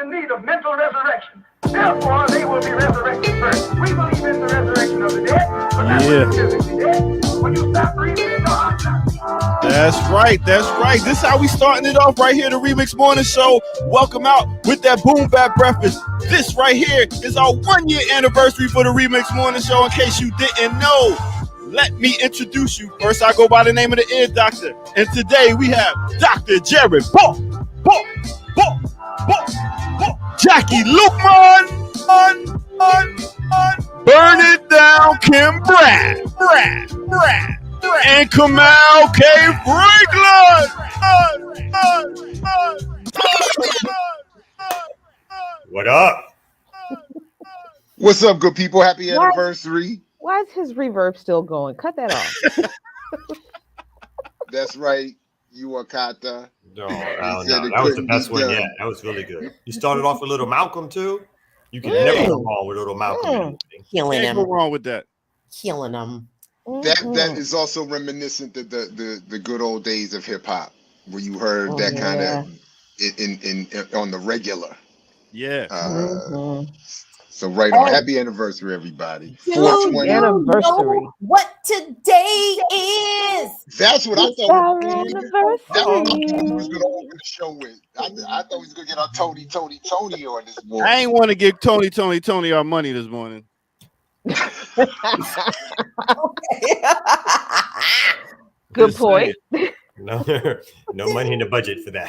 in need of mental resurrection. Therefore, they will be resurrected first. We believe in the resurrection of the dead, but not physically dead. When you stop breathing in your heart, That's right. That's right. This is how we starting it off right here, the Remix Morning Show. Welcome out with that boom bap breakfast. This right here is our 1 year anniversary for the Remix Morning Show. In case you didn't know, let me introduce you. First, I go by the name of the Ear Doctor, and today we have Dr. Jared Jackie Lukman, Burn It Down, Kim Brad, and Kamal K. Franklin. What up? What's up, good people? Happy anniversary. Why is his reverb still going? Cut that off. That's right. You are Kata. No, I don't know. That was the best one yet. That was really good. You started off with Little Malcolm, too. You can never go wrong with Little Malcolm. Killing him. Can't go wrong with that. Killing him. That is also reminiscent of the good old days of hip hop, where you heard that kind of in on the regular. Yeah. So right on. Happy anniversary, everybody. 420 anniversary. What today is? That's what I thought. That's what he was gonna open the show with. I thought he was gonna get our Tony on this morning. I ain't want to give Tony our money this morning. Good point. No money in the budget for that.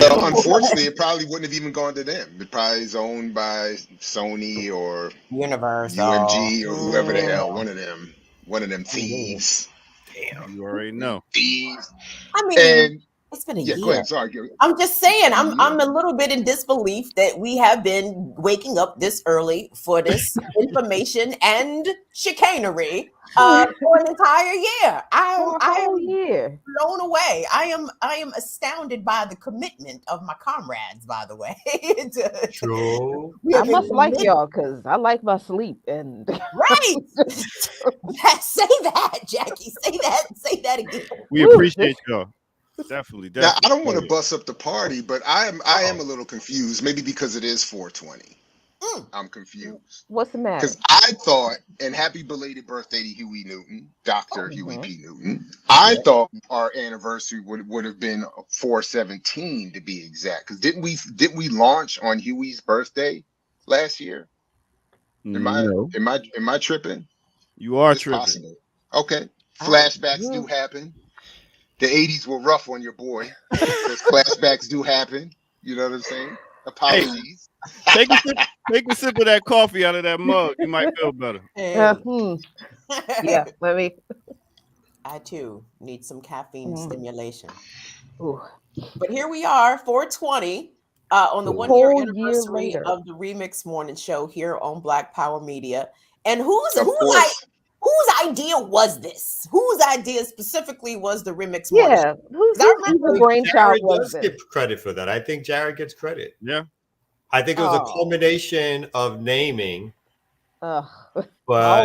Well, unfortunately, it probably wouldn't have even gone to them. It probably is owned by Sony or Universal, UMG or whoever the hell. One of them thieves. Damn, you already know. Thieves. I mean, it's been a year. Go ahead. Sorry, Gary. I'm just saying, I'm a little bit in disbelief that we have been waking up this early for this information and chicanery for an entire year. I am blown away. I am astounded by the commitment of my comrades, by the way. True. I must like y'all because I like my sleep. And right. Say that, Jackie. Say that again. We appreciate y'all. Definitely. Now, I don't want to bust up the party, but I am a little confused. Maybe because it is 420. I'm confused. What's the matter? Because I thought, and happy belated birthday to Huey Newton, Dr. Huey P. Newton. I thought our anniversary would have been 4/17 to be exact. Because didn't we launch on Huey's birthday last year? Am I tripping? You are it's tripping. Possible. Okay. Flashbacks do happen. The 80s were rough on your boy. Those flashbacks do happen. You know what I'm saying? Apologies. Hey, take a sip of that coffee out of that mug. You might feel better. Yeah, let me. I too need some caffeine stimulation. Ooh. But here we are, 420, on the 1 year anniversary of the Remix Morning Show here on Black Power Media. And whose idea was this? Whose idea specifically was the Remix Morning Show? Whose brainchild was this? Get credit for that. I think Jared gets credit. Yeah. I think it was a culmination of naming. But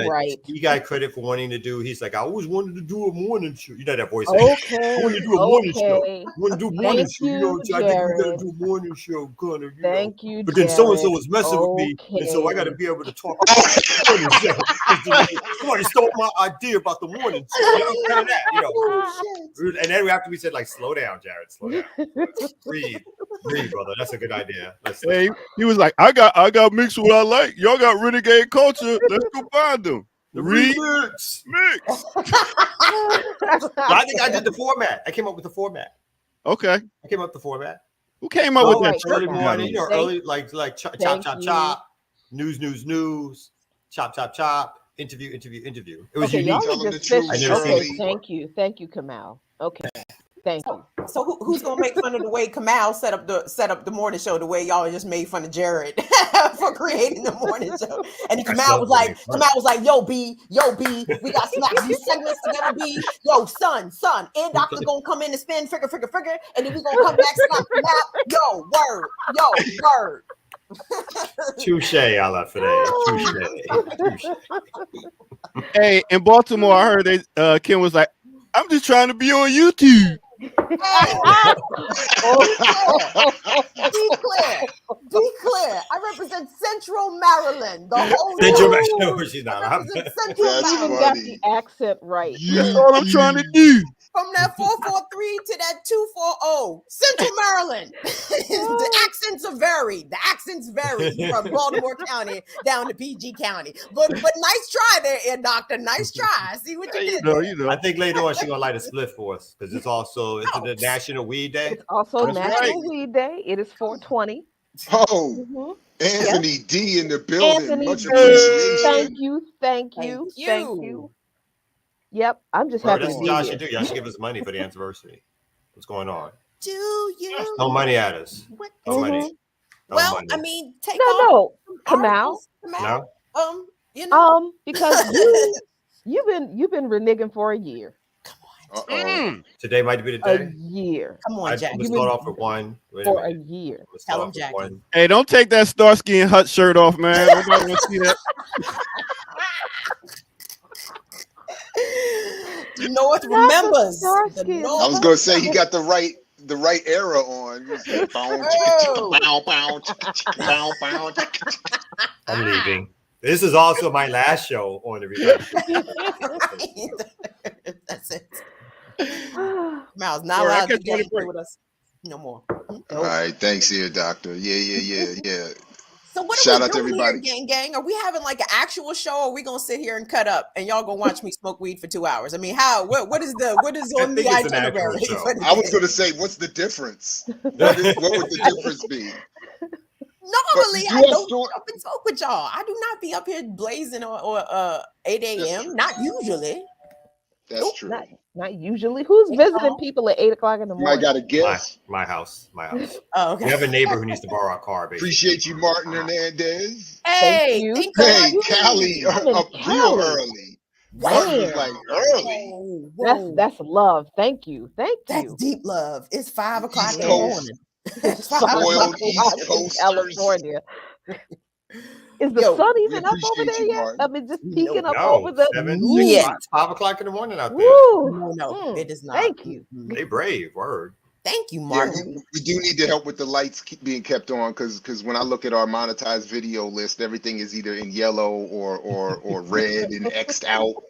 he got credit for wanting to do. He's like, I always wanted to do a morning show. You know that voice. Okay. I want to do a morning show. I want to do a morning show. You know, I think we got to do a morning show. Kind of, Thank you. But then so and so was messing with me, and so I got to be able to talk about the morning show. Somebody stole my idea about the morning show. You know, and then after we said, like, slow down, Jared, slow down, breathe, brother. That's a good idea. Hey, he was like, I got mixed what I like. Y'all got renegade culture. Let's go find them. The remix. I think I did the format. I came up with the format. Okay. I came up with the format. Who came up with that? Early morning, you know, early like chop, news, chop, interview. It was unique. Thank you, Kamal. Okay. Thank you. So who's gonna make fun of the way Kamal set up the morning show the way y'all just made fun of Jared for creating the morning show? And Kamal was like, yo, B, we got snacks, these segments together, B. Yo, son, and Doctor gonna come in and spin, figure, and then we gonna come back, snap, yo, word. Touche, I love for that. Touche. Hey, in Baltimore, I heard Kim was like, I'm just trying to be on YouTube. Be clear. I represent Central Maryland. The whole Central North. Maryland. No, she's not. I represent Central That's Maryland. You got funny. the accent right. That's all I'm trying to do. From that 443 to that 240, Central Maryland. The accents are varied. The accents vary from Baltimore County down to PG County. But nice try there, Ear Doctor. Nice try. I see what you did. You know. I think later on she's gonna light a split for us because it's the National Weed Day. It's also That's National right. Weed Day. It is 420. Oh, Mhm. Anthony D in the building. Anthony Much D. appreciation. Thank you. Thank you. Yep, I'm just Bro, happy that's to what be y'all here. should do. Y'all should give us money for the anniversary. What's going on? Do you? Throw money at us. What? Throw money. Throw Well, money. I mean, take No, off. no, Kamal. No? You know. Because you've been reneging for a year. Uh-oh. Today might be the A day. year. Come on, Jack. Let's start off with one. Wait For a minute. year. Let's Tell start him, off with Jackie. one. Hey, don't take that Starsky and Hutch shirt off, man. Nobody want to see that. The North Not the remembers. The Starsky. North I was gonna say he got the right era on. He was like, bow, Oh. bow, bow, bow, bow. I'm leaving. This is also my last show on the replay. That's it. Miles not Sorry, I allowed to kept trying to play break. with us no more. All right, thanks here, doctor. Yeah. So what Shout are we out to doing everybody. here, gang? Are we having like an actual show, or are we gonna sit here and cut up and y'all gonna watch me smoke weed for 2 hours? I mean, what is on the think it's an actual itinerary? show. for the I was day? gonna say, what's the difference? What would the difference be? Normally, But I you are don't still- up and smoke with y'all. I do not be up here blazing or 8 a.m. Not usually. That's true. Not usually. Who's visiting people at 8 o'clock in the You might morning? got a guess. My house. Oh, okay. We have a neighbor who needs to borrow our car. Basically. Appreciate you, Martin Hernandez. Hey, you. thank Hey, you. Callie, I'm in up real Cali. early. Martin was Damn. like early. Whoa. That's love. Thank you. That's deep love. It's 5 o'clock East in the Coast. morning. It's 5 Spoiled o'clock. East in Coasters. California. Is the Yo, sun we even up over appreciate there you, yet? Martin. I mean, just peeking up No, over the 7, Yeah. 6, 5 o'clock in the morning out there. Woo! No, it is not. Thank you. They brave. Word. Thank you, Yeah, Martin. we do need to help with the lights being kept on because when I look at our monetized video list, everything is either in yellow or red and X'd out. Our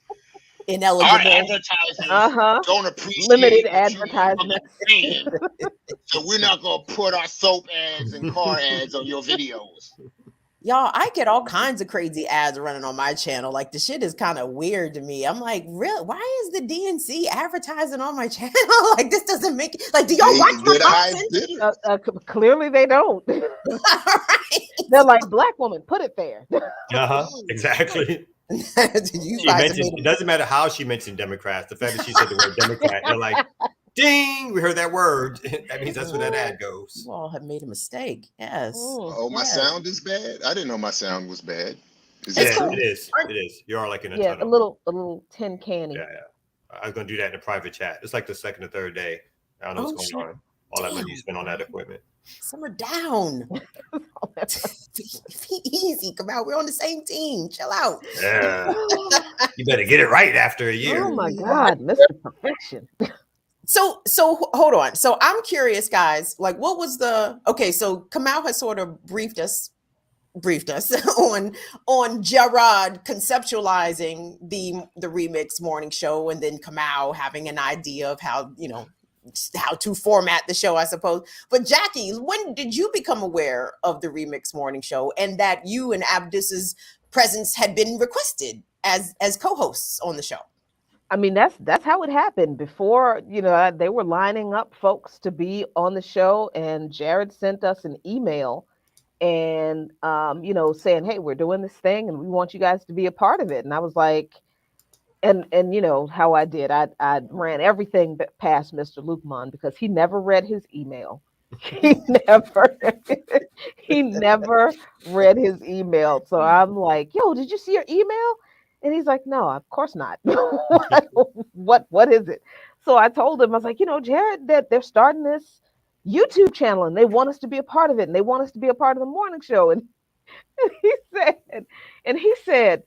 Ineligible. advertisers Uh-huh. don't appreciate Limited what you advertisement. saying. So we're not gonna put our soap ads and car ads on your videos. Y'all, I get all kinds of crazy ads running on my channel. Like the shit is kind of weird to me. I'm like, really? Why is the DNC advertising on my channel? Like this doesn't make it. Like, do y'all watch my Good eyes content? bitter. Clearly they don't. Right. They're like, black woman, put it there. Exactly. You She guys have mentioned, made it doesn't matter how she mentioned Democrats. The fact that she said the word Democrat, they're like, ding, we heard that word. That means that's where that ad goes. you all have made a mistake. Yes. Oh, my Yes. sound is bad. I didn't know my sound was bad. Is It's that Yeah, cool. true? it is. It is. You are like in a Yeah, tunnel. a little tin canny. Yeah. I was gonna do that in a private chat. It's like the second or third day. I don't know what's Oh, going on. All that money you spend on that equipment. Simmer down. Easy. Come out. We're on the same team. Chill out. Yeah. You better get it right after a year. Oh my God, Mr. Perfection. So hold on. So I'm curious, guys. Like, what was so Kamau has sort of briefed us on Gerard conceptualizing the remix morning show, and then Kamau having an idea of how to format the show, I suppose. But Jackie, when did you become aware of the remix morning show and that you and Abdus's presence had been requested as co-hosts on the show? I mean, that's how it happened. Before, they were lining up folks to be on the show, and Jared sent us an email and saying, hey, we're doing this thing and we want you guys to be a part of it. And I was like, and how I did, I ran everything past Mr. Lukman because he never read his email. He never read his email. So I'm like, yo, did you see your email? And he's like, no, of course not. What is it? So I told him, I was like, Jared, that they're starting this YouTube channel and they want us to be a part of it. And they want us to be a part of the morning show. And he said,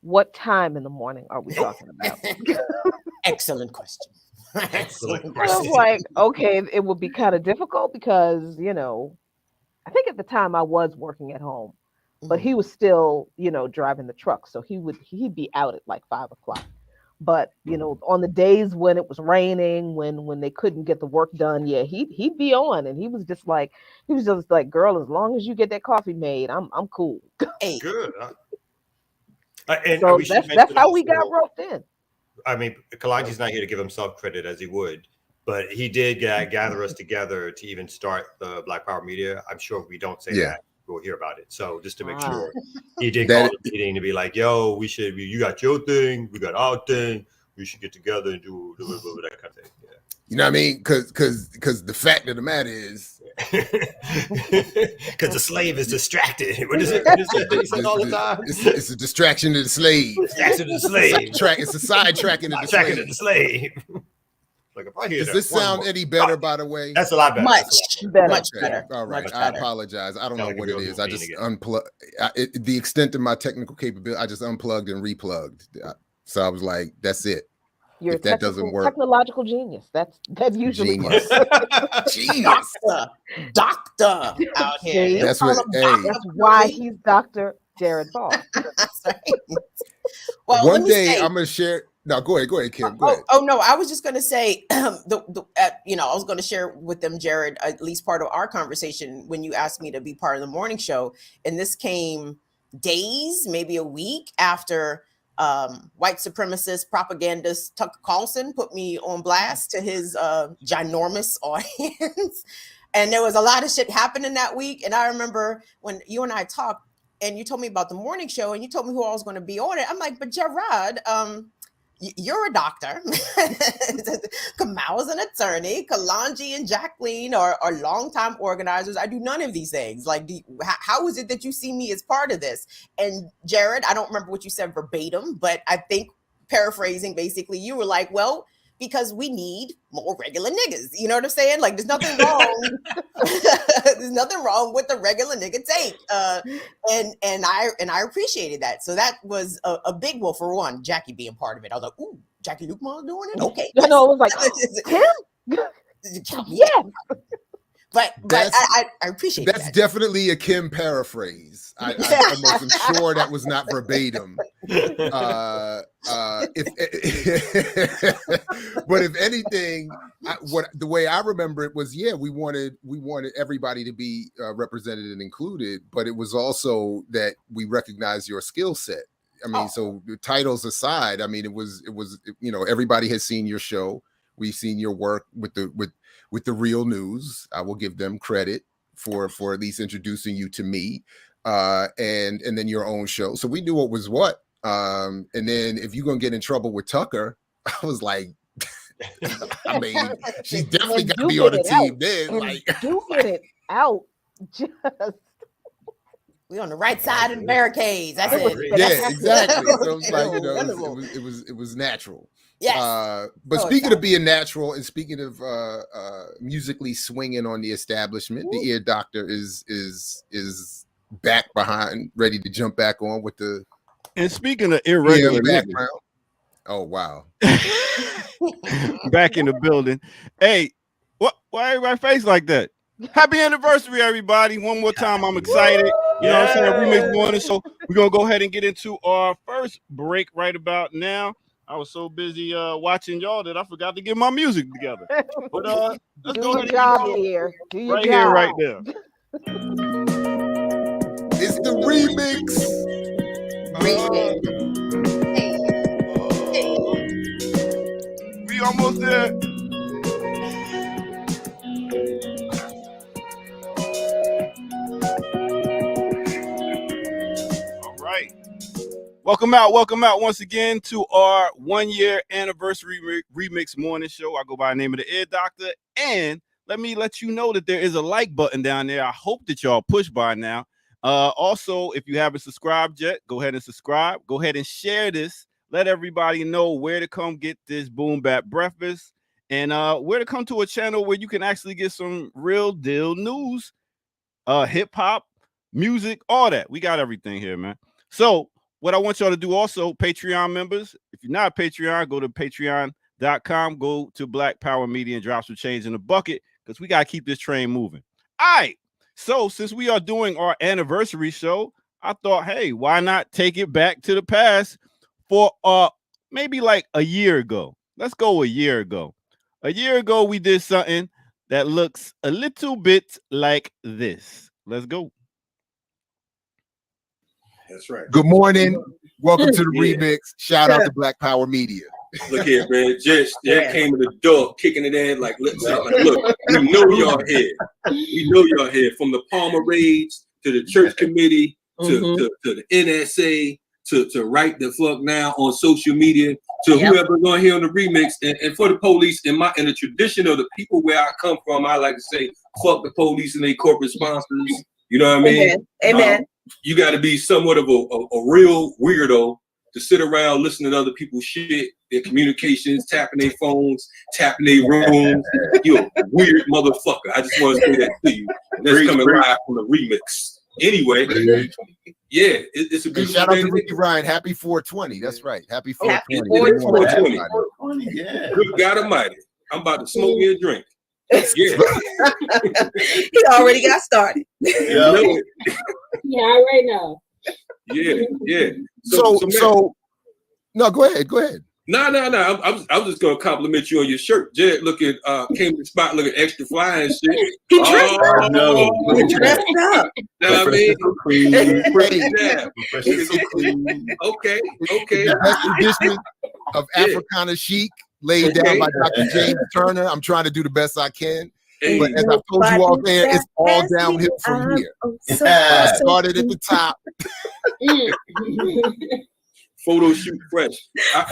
what time in the morning are we talking about? Excellent question. Excellent I was question. like, okay, it would be kind of difficult because, I think at the time I was working at home, but he was still, driving the truck. So he'd be out at like 5 o'clock. But on the days when it was raining, when they couldn't get the work done, yeah, he'd be on, and he was just like, girl, as long as you get that coffee made, I'm cool. Hey, Good. And So we should that's mention how we got also, roped in. I mean, Kalanji's not here to give himself credit as he would, but he did gather us together to even start the Black Power Media. I'm sure if we don't say that, we'll hear about it. So just to make sure, he did call the meeting to be like, yo, you got your thing, we got our thing, we should get together and do that kind of thing. Yeah. You know what I mean? Because the fact of the matter is, because the slave is distracted. What is it? What is that he said all the time? It's a distraction to the slave. Distraction to the slave. It's a sidetracking to the slave. Like if I hear Does that this sound any better, by the way? That's a lot better. Much better. All right. Much I better. apologize. I don't know Sound like what a it real is. I human just being unplugged. The extent of my technical capability, I just unplugged and replugged. So I was like, that's it. You're If that doesn't work, technological genius. That usually genius. works. Genius. Doctor out here. That's what. Hey, That's why he's Dr. Jared Ball. Well, one day I'm gonna share. No, go ahead, Kim. Go ahead. Oh no, I was just gonna say, I was gonna share with them, Jared, at least part of our conversation when you asked me to be part of the morning show, and this came days, maybe a week after white supremacist propagandist Tucker Carlson put me on blast to his ginormous audience, and there was a lot of shit happening that week. And I remember when you and I talked, and you told me about the morning show, and you told me who I was going to be on it. I'm like, but Gerard, you're a doctor. Kamal's an attorney. Kalanji and Jacqueline are longtime organizers. I do none of these things. Like, how is it that you see me as part of this? And Jared, I don't remember what you said verbatim, but I think paraphrasing, basically, you were like, well, because we need more regular niggas. You know what I'm saying? Like, there's nothing wrong. There's nothing wrong with the regular nigga take. And I appreciated that. So that was a big one for one. Jackie being part of it. I was like, ooh, Jackie Lukemon's doing it. Okay. I know. It was like Kim. Yeah. But I appreciate that. That's definitely a Kim paraphrase. I almost am sure that was not verbatim. But if anything, the way I remember it was, we wanted everybody to be represented and included, but it was also that we recognize your skill set. I mean, so the titles aside, I mean, it was everybody has seen your show. We've seen your work with the Real News. I will give them credit for at least introducing you to me, and then your own show. So we knew what was what. And then if you're gonna get in trouble with Tucker, I was like, I mean, she's definitely got to be on the team then. Like, do get it out. Just we on the right side of the barricades. That's it. Yeah, exactly. So it's like, it was natural. Yes. But speaking of being natural and speaking of musically swinging on the establishment, the Ear Doctor is back behind, ready to jump back on with the. And speaking of irregular background. Oh wow. Back in the building. Hey, why everybody face like that? Happy anniversary, everybody. One more time. I'm excited. You know what I'm saying? Remix Morning. So we're gonna go ahead and get into our first break right about now. I was so busy watching y'all that I forgot to get my music together. But let's do go your ahead job and here. Do your right job. here, right there. It's the remix. We almost there. All right. Welcome out once again to our 1 year anniversary remix morning show. I go by the name of the Ear Doctor, and let me let you know that there is a like button down there. I hope that y'all push by now. Also, if you haven't subscribed yet, go ahead and subscribe. Go ahead and share this. Let everybody know where to come get this Boom Bap breakfast, and where to come to a channel where you can actually get some real deal news, hip hop, music, all that. We got everything here, man. So what I want y'all to do also, Patreon members, if you're not a Patreon, go to patreon.com/Ear remixmoneyshowpodcast.com. Go to Black Power Media and drop some change in the bucket because we got to keep this train moving. All right. So since we are doing our anniversary show, I thought, hey, why not take it back to the past for maybe like a year ago. Let's go a year ago. A year ago, we did something that looks a little bit like this. Let's go. That's right. Good morning. Welcome to the remix. Shout out to Black Power Media. Look here, man. Just came in the door, kicking it in like, look, we know y'all here. We know y'all here. From the Palmer raids to the church committee to the NSA to Right the Fuck Now on social media to whoever's going here on the remix and for the police in the tradition of the people where I come from, I like to say fuck the police and their corporate sponsors. You know what I mean? Amen. You got to be somewhat of a real weirdo to sit around listening to other people's shit, their communications, tapping their phones, tapping their rooms. You a weird motherfucker. I just want to say that to you. And that's coming live from the remix. Anyway, it's a beautiful shout out day to Ricky Ryan. Happy 420. That's right. Happy 420. Happy 420. Yeah. Good God Almighty. I'm about to smoke me a drink. Yeah. He already got started. Yeah, I already know. Yeah. So no, go ahead. No. I was just gonna compliment you on your shirt. Jared looking came to the spot looking extra fly and shit. He dressed up. No. He dressed up. You know what I mean? Okay. The best edition of Africana Chic laid down by Dr. James Turner. I'm trying to do the best I can. But as I told you all there, it's all downhill from here. I started at the top. Photo shoot fresh. I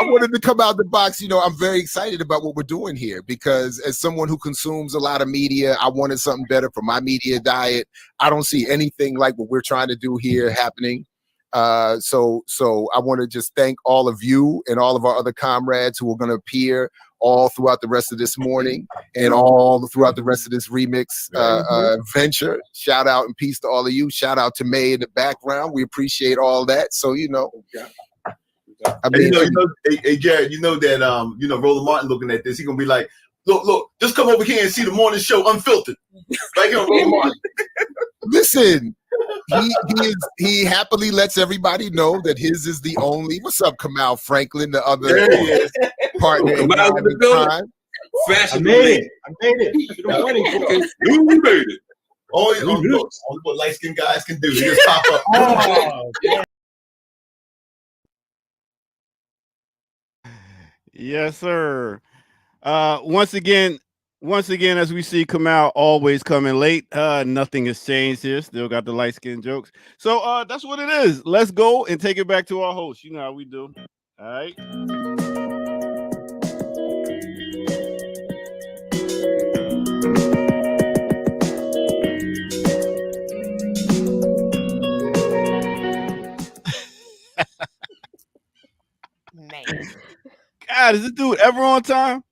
wanted to come out the box. I'm very excited about what we're doing here because as someone who consumes a lot of media, I wanted something better for my media diet. I don't see anything like what we're trying to do here happening. So I want to just thank all of you and all of our other comrades who are going to appear all throughout the rest of this morning and all throughout the rest of this remix venture. Shout out and peace to all of you. Shout out to May in the background. We appreciate all that. So, I mean, hey, Jared, that Roland Martin looking at this, he's gonna be like, look, just come over here and see the morning show unfiltered. Right here on Roland Martin. Listen, he happily lets everybody know that his is the only. What's up, Kamal Franklin, the other partner in crime? Fashion. I made it. You made it. Only what light-skinned guys can do. They just pop up. Yes, sir. Once again, as we see Kamal always coming late, nothing has changed here. Still got the light skin jokes. So that's what it is. Let's go and take it back to our host. You know how we do. All right. Man. God, is this dude ever on time?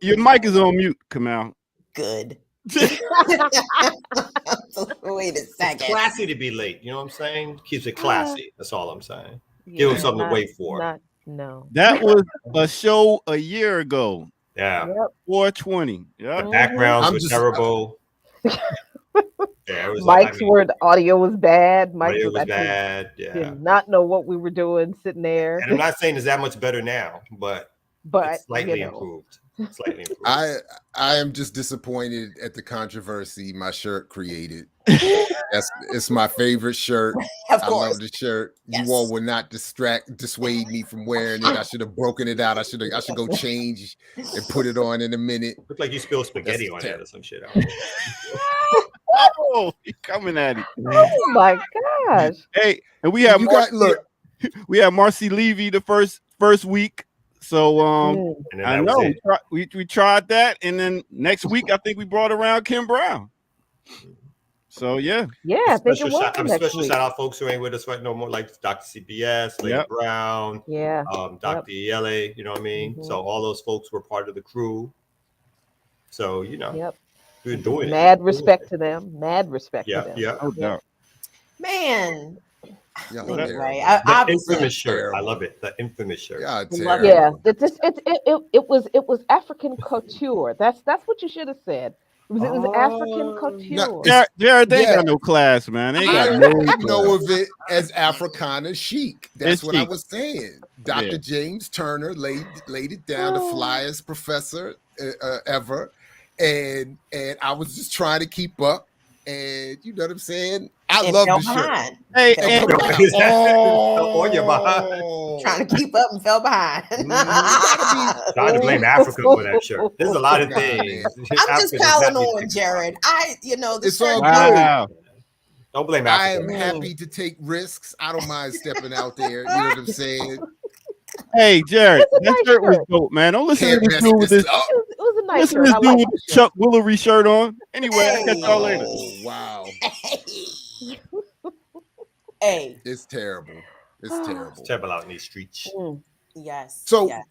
Your mic is on mute, Kamal. Good. Wait a second. Classy to be late. You know what I'm saying? Keeps it classy. That's all I'm saying. Give him something to wait for. No. That was a show a year ago. Yeah. 420. Yeah. The backgrounds were terrible. The audio was bad. Audio was bad. Yeah. Did not know what we were doing sitting there. And I'm not saying it's that much better now, but it's slightly improved. Slightly improved. I am just disappointed at the controversy my shirt created. It's my favorite shirt. I love the shirt. Yes. You all will not dissuade me from wearing it. I should have broken it out. I should go change and put it on in a minute. Looked like you spilled spaghetti on it or some shit. Oh, he's coming at it. Oh my gosh. Hey, and we have we have Marcy Levy the first week. So I know we tried that, and then next week I think we brought around Kim Brown. So yeah. I think it was special shout out folks who ain't with us right no more, like Dr. CBS, Lady Brown, Dr. ELA, you know what I mean? So all those folks were part of the crew. So we're doing Mad respect to them. Mad respect to them. Yeah. Man, Yeah, Anyway, the infamous shirt. I love it. The infamous shirt. Yeah, Yeah, it was African couture. That's what you should have said. It was African couture. Jared, they ain't got no class, man. They ain't got I no know class. of it as Africana chic. That's It's what I chic. was saying. Dr. James Turner laid it down, the flyest professor ever, and I was just trying to keep up. And you know what I'm saying? I love the shirt. Hey, on your behind. Trying to keep up and fell behind. Trying to blame Africa for that shirt. There's a lot of things. I'm just piling on, Jared. It's all wow. good. Don't blame I Africa. am happy to take risks. I don't mind stepping out there. You know what I'm saying? Hey, Jared, that shirt was dope, man. Don't listen to this dude with this. It was a nice Listen to shirt. this I dude like with the Chuck Woolery shirt on. Anyway, I'll catch y'all later. Oh, wow. Hey. It's terrible. It's terrible. It's terrible out in these streets. Yes. So, yes.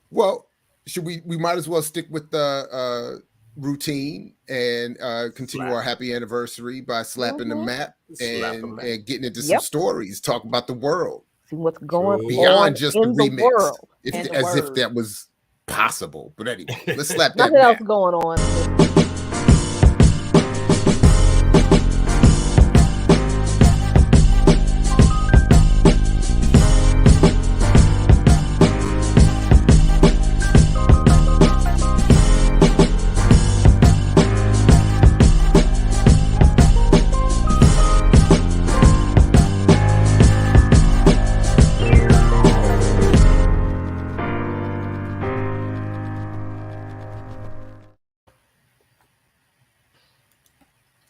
Well, should we might as well stick with the routine and continue our happy anniversary by slapping the map and getting into some stories, talk about the world. See what's going beyond on just in the the remix, world. if that was possible. But anyway, let's slap that Nothing map. else going on.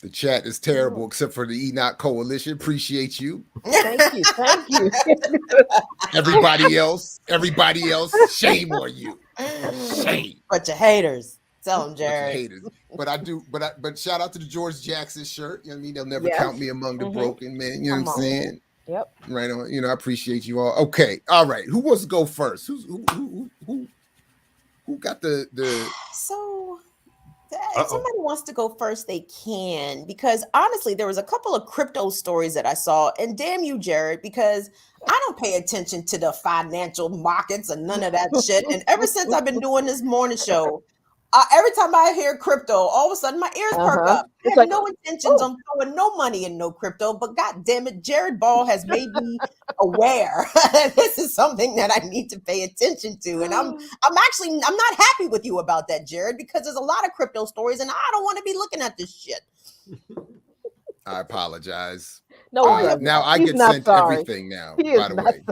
The chat is terrible, except for the Enoch Coalition. Appreciate you. Thank you. Thank you. Everybody else, shame on you. Shame. Bunch of haters. Tell them, Bunch of Jared. haters. But shout out to the George Jackson shirt. You know what I mean? They'll never count me among the broken, man. You know what I'm saying? Yep. Right on. You know, I appreciate you all. Okay. All right. Who wants to go first? Who got the So if somebody wants to go first, they can, because honestly, there was a couple of crypto stories that I saw, and damn you, Jared, because I don't pay attention to the financial markets and none of that shit. And ever since I've been doing this morning show, every time I hear crypto, all of a sudden my ears perk up. I have no intentions on throwing no money in no crypto, but god damn it, Jared Ball has made me aware this is something that I need to pay attention to. And I'm not happy with you about that, Jared, because there's a lot of crypto stories and I don't want to be looking at this shit. I apologize. No, now I get sent everything now, by the way.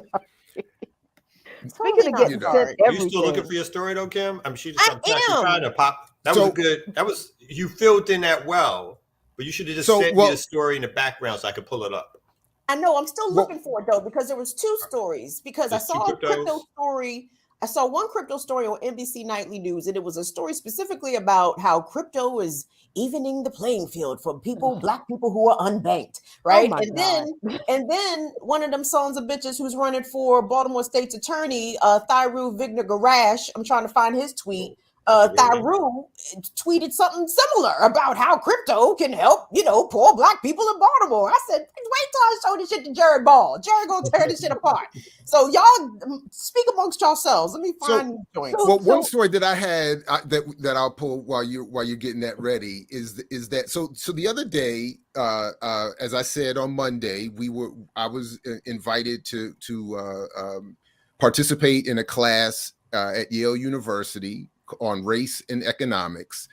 Speaking of getting sent everything. Are you still looking for your story though, Kim? She's trying to pop. That was good. That was, you filled in that well, but you should have just sent me the story in the background so I could pull it up. I know. I'm still looking for it though, because there was two stories. Because I saw a crypto story. I saw one crypto story on NBC Nightly News, and it was a story specifically about how crypto is evening the playing field for Black people who are unbanked, right? And then one of them sons of bitches who's running for Baltimore State's attorney, Thyru Vignagarash, I'm trying to find his tweet. Thyru tweeted something similar about how crypto can help, poor Black people in Baltimore. I said, wait till I show this shit to Jared Ball. Jared gonna tear this shit apart. So y'all speak amongst yourselves. Let me find joints. One story that I had that I'll pull while you're getting that ready is that so the other day, as I said on Monday, I was invited to participate in a class at Yale University on race and economics.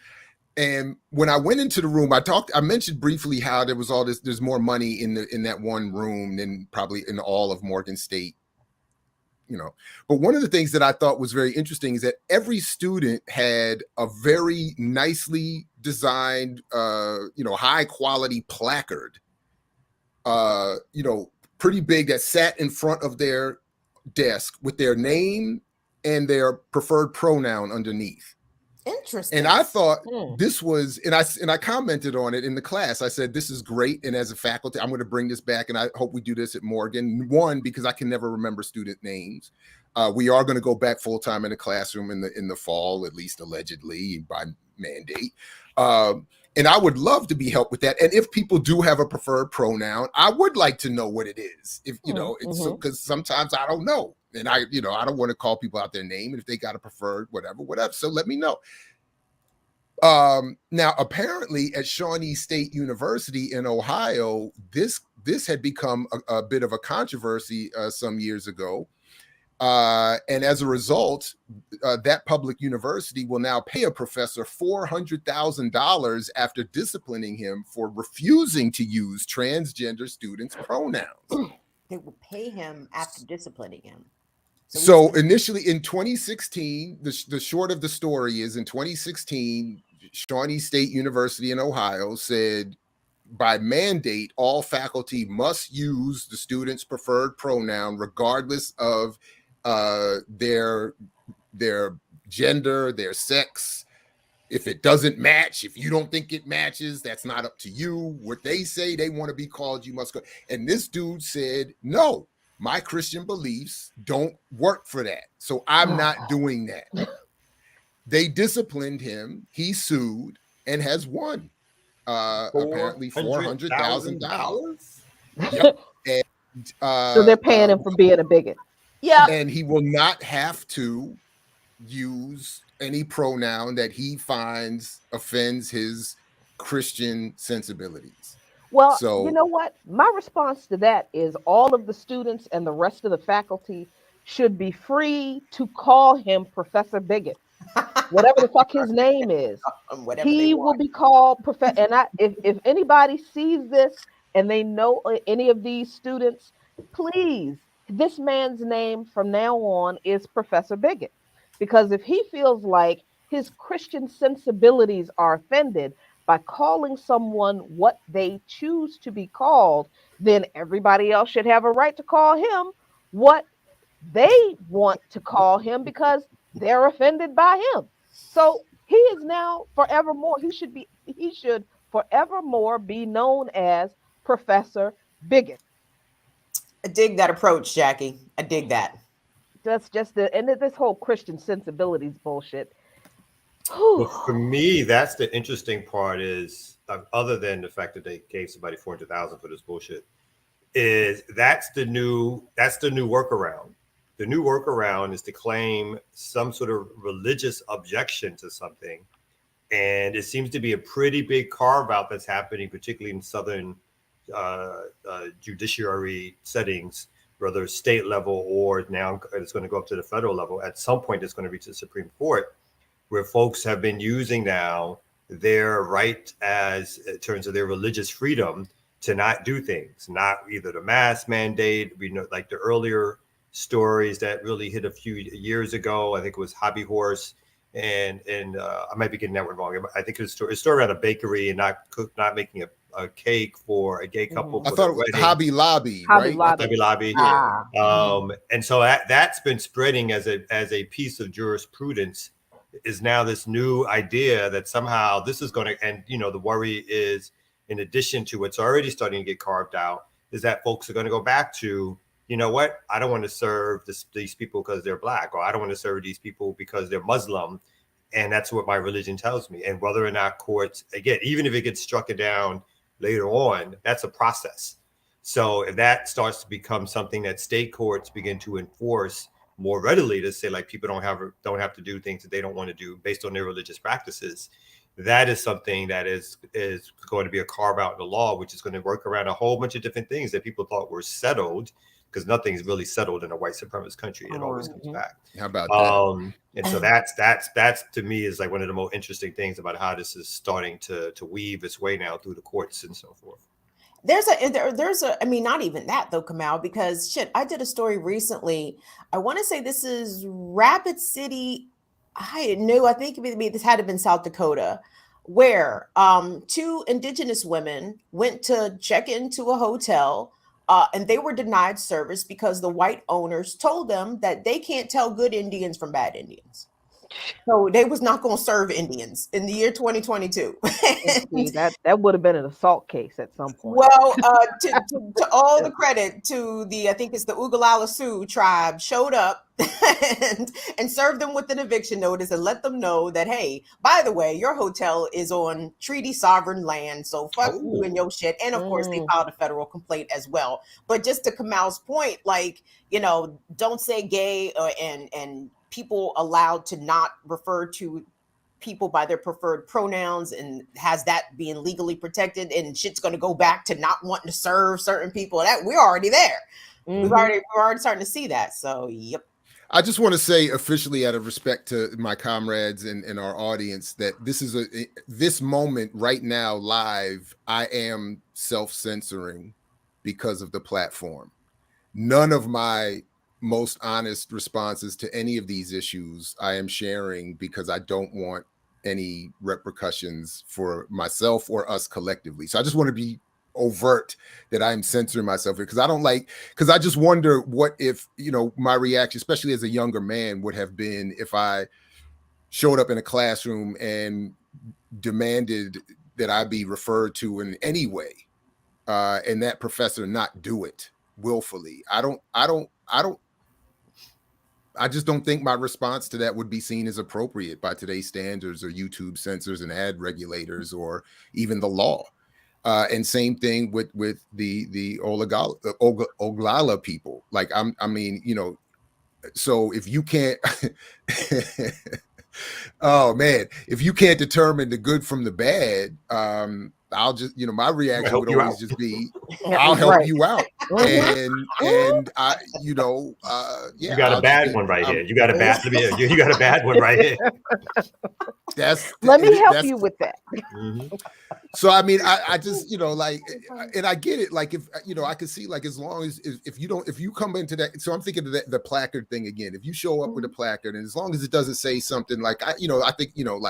And when I went into the room, I mentioned briefly how there was all this, there's more money in that one room than probably in all of Morgan State, But one of the things that I thought was very interesting is that every student had a very nicely designed, high quality placard, pretty big, that sat in front of their desk with their name and their preferred pronoun underneath. Interesting. And I thought this was, and I commented on it in the class. I said, this is great. And as a faculty, I'm going to bring this back, and I hope we do this at Morgan. One, because I can never remember student names. We are going to go back full time in the classroom in the fall, at least allegedly, by mandate. And I would love to be helped with that. And if people do have a preferred pronoun, I would like to know what it is. If you know, it's because sometimes I don't know, and I don't want to call people out their name. And if they got a preferred whatever, so let me know. Now, apparently, at Shawnee State University in Ohio, this had become a bit of a controversy some years ago. And as a result, that public university will now pay a professor $400,000 after disciplining him for refusing to use transgender students' pronouns. They will pay him after disciplining him. So initially in 2016, the short of the story is in 2016, Shawnee State University in Ohio said, by mandate, all faculty must use the student's preferred pronoun regardless of their gender, their sex. If it doesn't match, if you don't think it matches, that's not up to you. What they say they want to be called, you must go. And this dude said, no, my Christian beliefs don't work for that. So I'm not doing that. They disciplined him. He sued and has won apparently $400,000. Yep. And, so they're paying him for being a bigot. Yeah. And he will not have to use any pronoun that he finds offends his Christian sensibilities. Well, so, you know what? My response to that is all of the students and the rest of the faculty should be free to call him Professor Bigot. Whatever the fuck his name is. He will be called Professor. And if anybody sees this and they know any of these students, please, this man's name from now on is Professor Bigot. Because if he feels like his Christian sensibilities are offended by calling someone what they choose to be called, then everybody else should have a right to call him what they want to call him because they're offended by him. So he is now forevermore, he should forevermore be known as Professor Bigot. I dig that approach, Jackie. I dig that. That's just this whole Christian sensibilities bullshit. Well, for me, that's the interesting part is, other than the fact that they gave somebody $400,000 for this bullshit, is that's the new workaround. The new workaround is to claim some sort of religious objection to something. And it seems to be a pretty big carve out that's happening, particularly in Southern judiciary settings, whether state level or now it's going to go up to the federal level. At some point, it's going to reach the Supreme Court, where folks have been using now their right as in terms of their religious freedom to not do things, not either the mask mandate, like the earlier stories that really hit a few years ago. I think it was Hobby Horse, and I might be getting that one wrong. I think it's a story around a bakery and not making a cake for a gay couple. I thought it was Hobby Lobby, right? Hobby Lobby. And so that's been spreading as a piece of jurisprudence. Is now this new idea that somehow this is going to, and the worry is, in addition to what's already starting to get carved out, is that folks are going to go back to, you know what, I don't want to serve these people because they're Black, or I don't want to serve these people because they're Muslim. And that's what my religion tells me. And whether or not courts, again, even if it gets struck down later on, that's a process. So if that starts to become something that state courts begin to enforce more readily, to say like people don't have to do things that they don't want to do based on their religious practices, that is something that is going to be a carve out in the law, which is going to work around a whole bunch of different things that people thought were settled, because nothing's really settled in a white supremacist country. It always comes back. How about that? And so that's to me is like one of the most interesting things about how this is starting to weave its way now through the courts and so forth. There's a, I mean, not even that though, Kamau, because shit, I did a story recently. I want to say this is Rapid City. I think this had to have been South Dakota, where 2 indigenous women went to check into a hotel and they were denied service because the white owners told them that they can't tell good Indians from bad Indians. So they was not going to serve Indians in the year 2022. See, that would have been an assault case at some point. Well, to all the credit to the, I think it's the Oglala Sioux tribe, showed up and served them with an eviction notice and let them know that, hey, by the way, your hotel is on treaty sovereign land, so fuck you and your shit. And of course, they filed a federal complaint as well. But just to Kamal's point, like, you know, don't say gay and people allowed to not refer to people by their preferred pronouns, and has that being legally protected, and shit's going to go back to not wanting to serve certain people. That we're already there. We're already starting to see that. So, yep. I just want to say officially, out of respect to my comrades and our audience, that this is this moment right now live. I am self-censoring because of the platform. None of my most honest responses to any of these issues I am sharing because I don't want any repercussions for myself or us collectively. So I just want to be overt that I'm censoring myself because I just wonder what if, you know, my reaction, especially as a younger man, would have been if I showed up in a classroom and demanded that I be referred to in any way, and that professor not do it willfully. I just don't think my response to that would be seen as appropriate by today's standards or YouTube censors and ad regulators or even the law. And same thing with the Oglala people. Like I mean, you know, so if you can't, oh man, if you can't determine the good from the bad, I'll just, you know, my reaction would always just be, I'll help you out. And I, you know, yeah. You got a bad one right here. You got a bad one right here. Let me help you with that. Mm-hmm. So, I mean, I just, you know, like, and I get it. Like, if, you know, I can see, like, as long as, if you come into that, so I'm thinking of the placard thing again. If you show up with a placard, and as long as it doesn't say something like, I think, you know,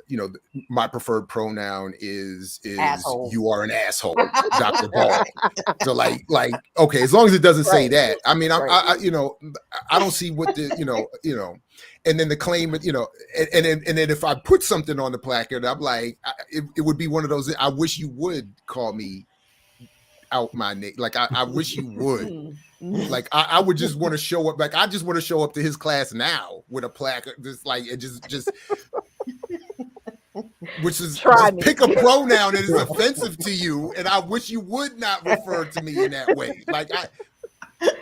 you know, my preferred pronoun is asshole. You are an asshole, Dr. Ball. So like, okay, as long as it doesn't say that, I mean, I you know, I don't see what the, you know, and then the claim, you know, and then if I put something on the placard, I'm like, it would be one of those, I wish you would call me out my name. Like, I wish you would. Like, I would just want to show up. Like, I just want to show up to his class now with a placard, just like, it just which is just pick a pronoun that is offensive to you, and I wish you would not refer to me in that way. Like,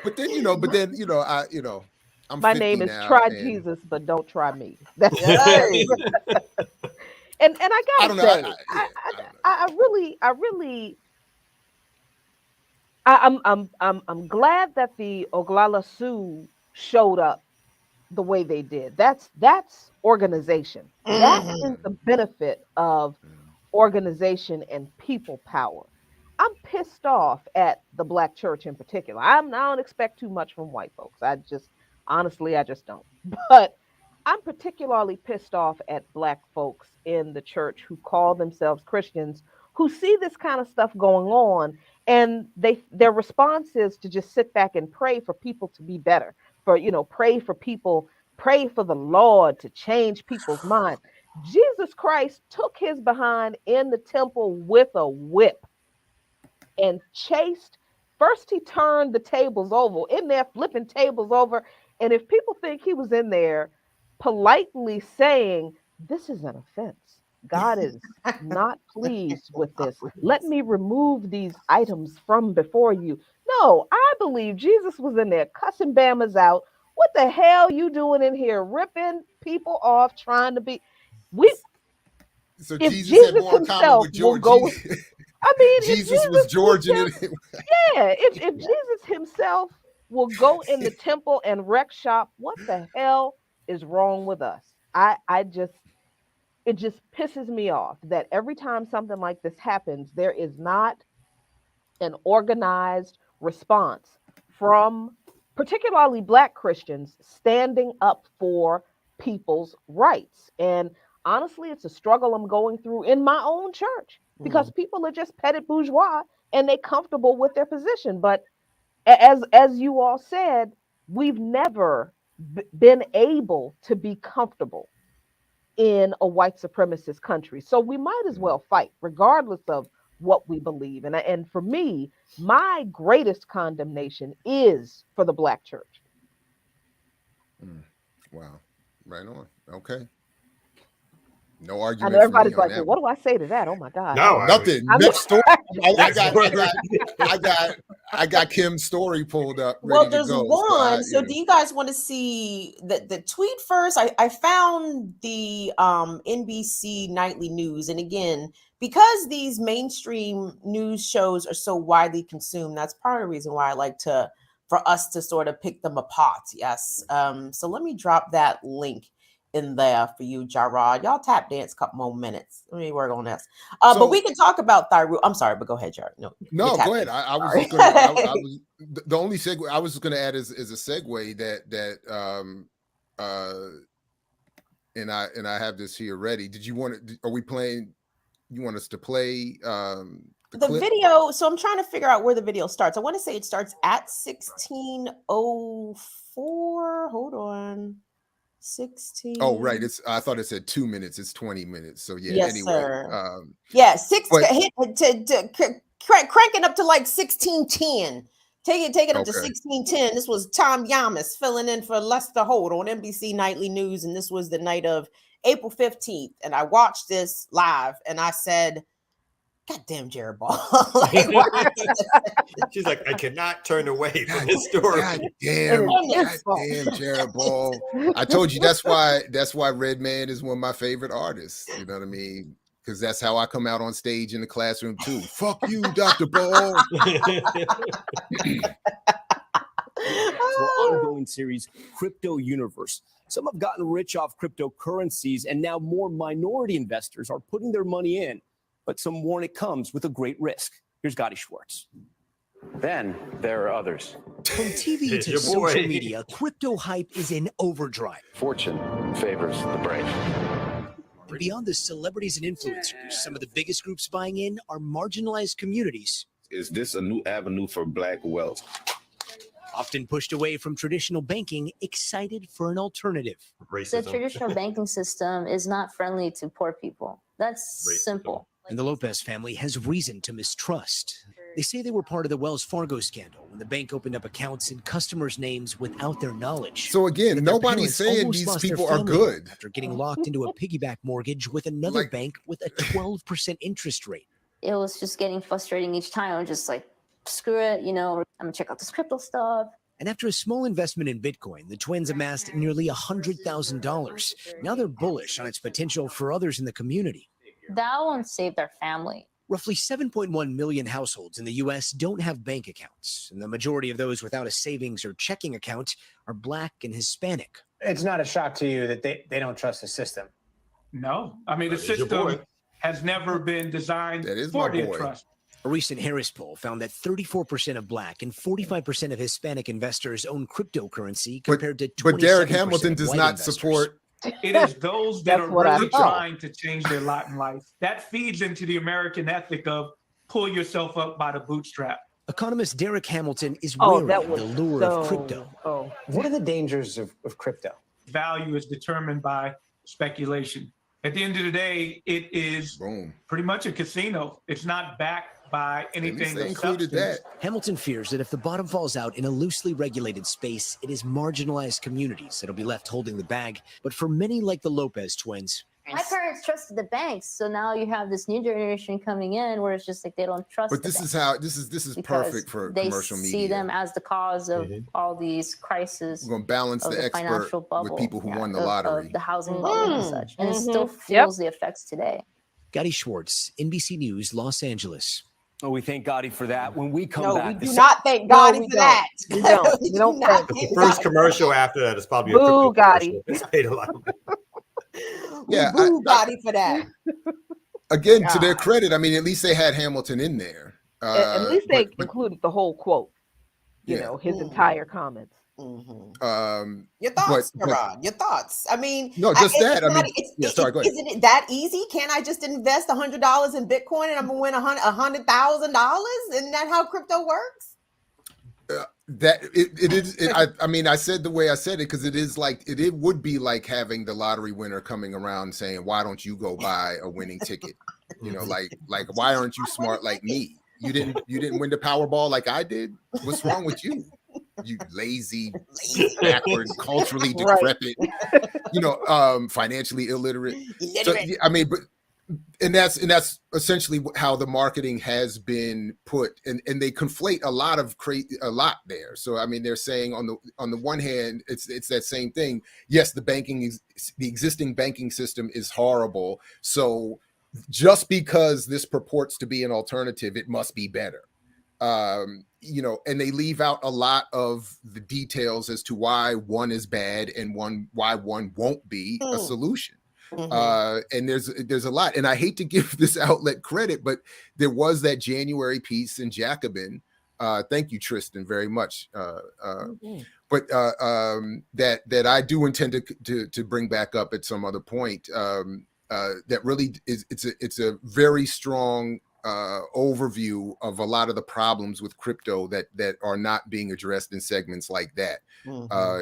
but then you know, I'm my name is Try Jesus, but don't try me. That's right. and I gotta say, I'm glad that the Oglala Sioux showed up the way they did. That's organization. That is the benefit of organization and people power. I'm pissed off at the Black church in particular. I don't expect too much from white folks. I just don't. But I'm particularly pissed off at Black folks in the church who call themselves Christians, who see this kind of stuff going on, and their response is to just sit back and pray for people to be better. Pray for people, pray for the Lord to change people's minds. Jesus Christ took his behind in the temple with a whip and chased. First, he turned the tables over, in there flipping tables over. And if people think he was in there politely saying, this is an offense, God is not pleased with this, let me remove these items from before you. No, I believe Jesus was in there cussing Bama's out. What the hell you doing in here, ripping people off, trying to be? So Jesus had more in common with George. I mean, Jesus was Georgian. Yeah, if Jesus himself will go in the temple and wreck shop, what the hell is wrong with us? It just pisses me off that every time something like this happens, there is not an organized response from particularly Black Christians standing up for people's rights. And honestly, it's a struggle I'm going through in my own church because people are just petty bourgeois and they're comfortable with their position. But as you all said, we've never been able to be comfortable in a white supremacist country. So we might as well fight, regardless of what we believe. And for me, my greatest condemnation is for the Black church. Wow. Right on. Okay. No I argument. know everybody's for me like, on well, that what do I say to that? Oh my God. No, nothing. I'm- Next story. I got Kim's story pulled up. Well, ready to there's go. one. So, you do you guys want to see the tweet first? I found the NBC nightly news, and again, because these mainstream news shows are so widely consumed, that's part of the reason why I like for us to sort of pick them apart. Yes. So let me drop that link in there for you, Jarrod. Y'all tap dance a couple more minutes. Let me work on this. But we can talk about thyroid. I'm sorry, but go ahead, Jared. No, go ahead. I was just gonna, I was the only segue I was going to add is a segue that and I have this here ready. Did you want to? Are we playing? You want us to play the video? So I'm trying to figure out where the video starts. I want to say it starts at 16:04. Hold on. 16. Oh, right. I thought it said 2 minutes. It's 20 minutes. So yeah. Yes, anyway, sir. Cranking up to like 16:10. Take it up to 16:10. This was Tom Yamas filling in for Lester Holt on NBC Nightly News, and this was the night of April 15th. And I watched this live, and I said, "God damn, Jared Ball!" She's like, I cannot turn away from this story. God damn, Jared Ball. I told you that's why Redman is one of my favorite artists. You know what I mean? Because that's how I come out on stage in the classroom too. Fuck you, Dr. Ball. Our ongoing series, Crypto Universe. Some have gotten rich off cryptocurrencies, and now more minority investors are putting their money in. But some warn it comes with a great risk. Here's Gotti Schwartz. Then there are others. From TV to social media, crypto hype is in overdrive. Fortune favors the brave. And beyond the celebrities and influencers, some of the biggest groups buying in are marginalized communities. Is this a new avenue for Black wealth? Often pushed away from traditional banking, excited for an alternative. The traditional banking system is not friendly to poor people. That's simple. And the Lopez family has reason to mistrust. They say they were part of the Wells Fargo scandal when the bank opened up accounts in customers' names without their knowledge. So again, nobody's saying these people are good. After getting locked into a piggyback mortgage with another bank with a 12% interest rate. It was just getting frustrating each time. I'm just like, screw it, I'm gonna check out this crypto stuff. And after a small investment in Bitcoin, the twins amassed nearly $100,000. Now they're bullish on its potential for others in the community. That one saved our family. Roughly 7.1 million households in the U.S. don't have bank accounts, and the majority of those without a savings or checking account are Black and Hispanic. It's not a shock to you that they don't trust the system. No, I mean, the system has never been designed for their trust. A recent Harris poll found that 34% of Black and 45% of Hispanic investors own cryptocurrency compared to 27% But Derek Hamilton does not investors. support. It is those that are That's what I really thought. trying to change their lot in life. That feeds into the American ethic of pull yourself up by the bootstrap. Economist Derek Hamilton is Oh, wary that of was the lure of crypto. What are the dangers of crypto? Value is determined by speculation. At the end of the day, it is pretty much a casino. It's not backed by anything. They included that. Hamilton fears that if the bottom falls out in a loosely regulated space, it is marginalized communities that'll be left holding the bag. But for many like the Lopez twins, My parents trusted the banks, so now you have this new generation coming in where it's just like they don't trust. But this is how this is perfect for commercial media. They see them as the cause of all these crises. We're gonna balance of the expert financial bubble, with people who won the lottery. of the housing bubble and such, and it still feels the effects today. Gotti Schwartz, NBC News, Los Angeles. Oh, we thank Gotti for that. When we come back, we do not thank Gotti for that. We don't. We don't thank The first commercial after that is probably a Boo, crypto Gotti. commercial. It's paid a lot of money. Yeah, Boo Gotti for that. Again, to their credit, I mean, at least they had Hamilton in there. At least they but- included the whole quote. You know, his entire comments. Your thoughts, Gerard. Your thoughts. I mean, No, just that. I it's not- mean, it's- sorry, go ahead. Isn't it that easy? Can't I just invest $100 in Bitcoin and I'm gonna win $100,000? Isn't that how crypto works? That it is. I mean, I said the way I said it because it is like it would be like having the lottery winner coming around saying, "Why don't you go buy a winning ticket?" You know, like why aren't you smart like me? You didn't win the Powerball like I did. What's wrong with you? You lazy, backward, culturally decrepit, you know, financially illiterate. So, I mean, and that's essentially how the marketing has been put, and they conflate a lot there. So I mean, they're saying on the one hand, it's that same thing. Yes, the existing banking system is horrible. So just because this purports to be an alternative, it must be better. You know, and they leave out a lot of the details as to why one is bad and why one won't be a solution. And there's a lot, and I hate to give this outlet credit, but there was that January piece in Jacobin. Thank you, Tristan, very much. But that I do intend to bring back up at some other point. That really is it's a very strong overview of a lot of the problems with crypto that are not being addressed in segments like that,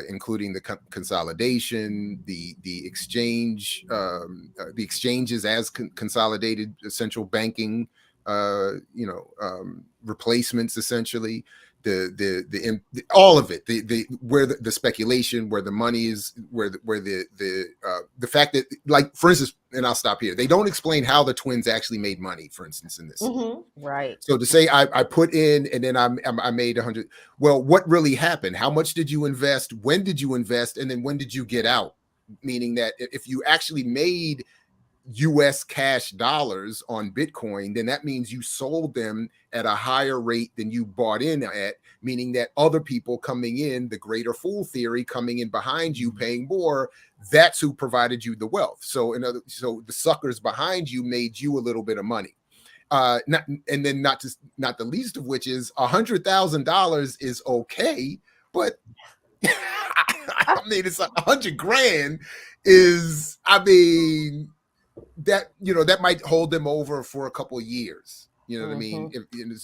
including the consolidation, the exchange, the exchanges as consolidated central banking, replacements, essentially. The all of it, where the speculation, where the money is, where the fact that, like, for instance, and I'll stop here, they don't explain how the twins actually made money, for instance, in this. Right. So to say I put in and then I made 100, well, what really happened? How much did you invest? When did you invest? And then when did you get out? Meaning that if you actually made US cash dollars on Bitcoin, then that means you sold them at a higher rate than you bought in at, meaning that other people coming in, the greater fool theory, coming in behind you, paying more, that's who provided you the wealth. So so the suckers behind you made you a little bit of money. Not the least of which is $100,000 is okay, but I mean, it's $100,000 is, I mean, that, you know, that might hold them over for a couple of years. You know what I mean?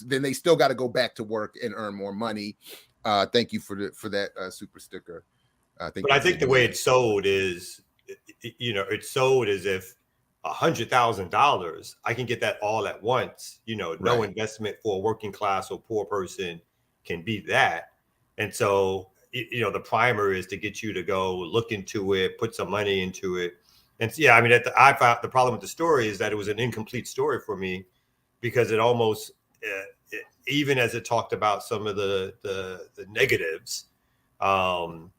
Then they still got to go back to work and earn more money. Thank you for that super sticker. But I think the way it's sold is, you know, it's sold as if $100,000, I can get that all at once. You know, no investment for a working class or poor person can beat that. And so, you know, the primer is to get you to go look into it, put some money into it. And so, yeah, I mean, I found the problem with the story is that it was an incomplete story for me, because it almost, even as it talked about some of the negatives of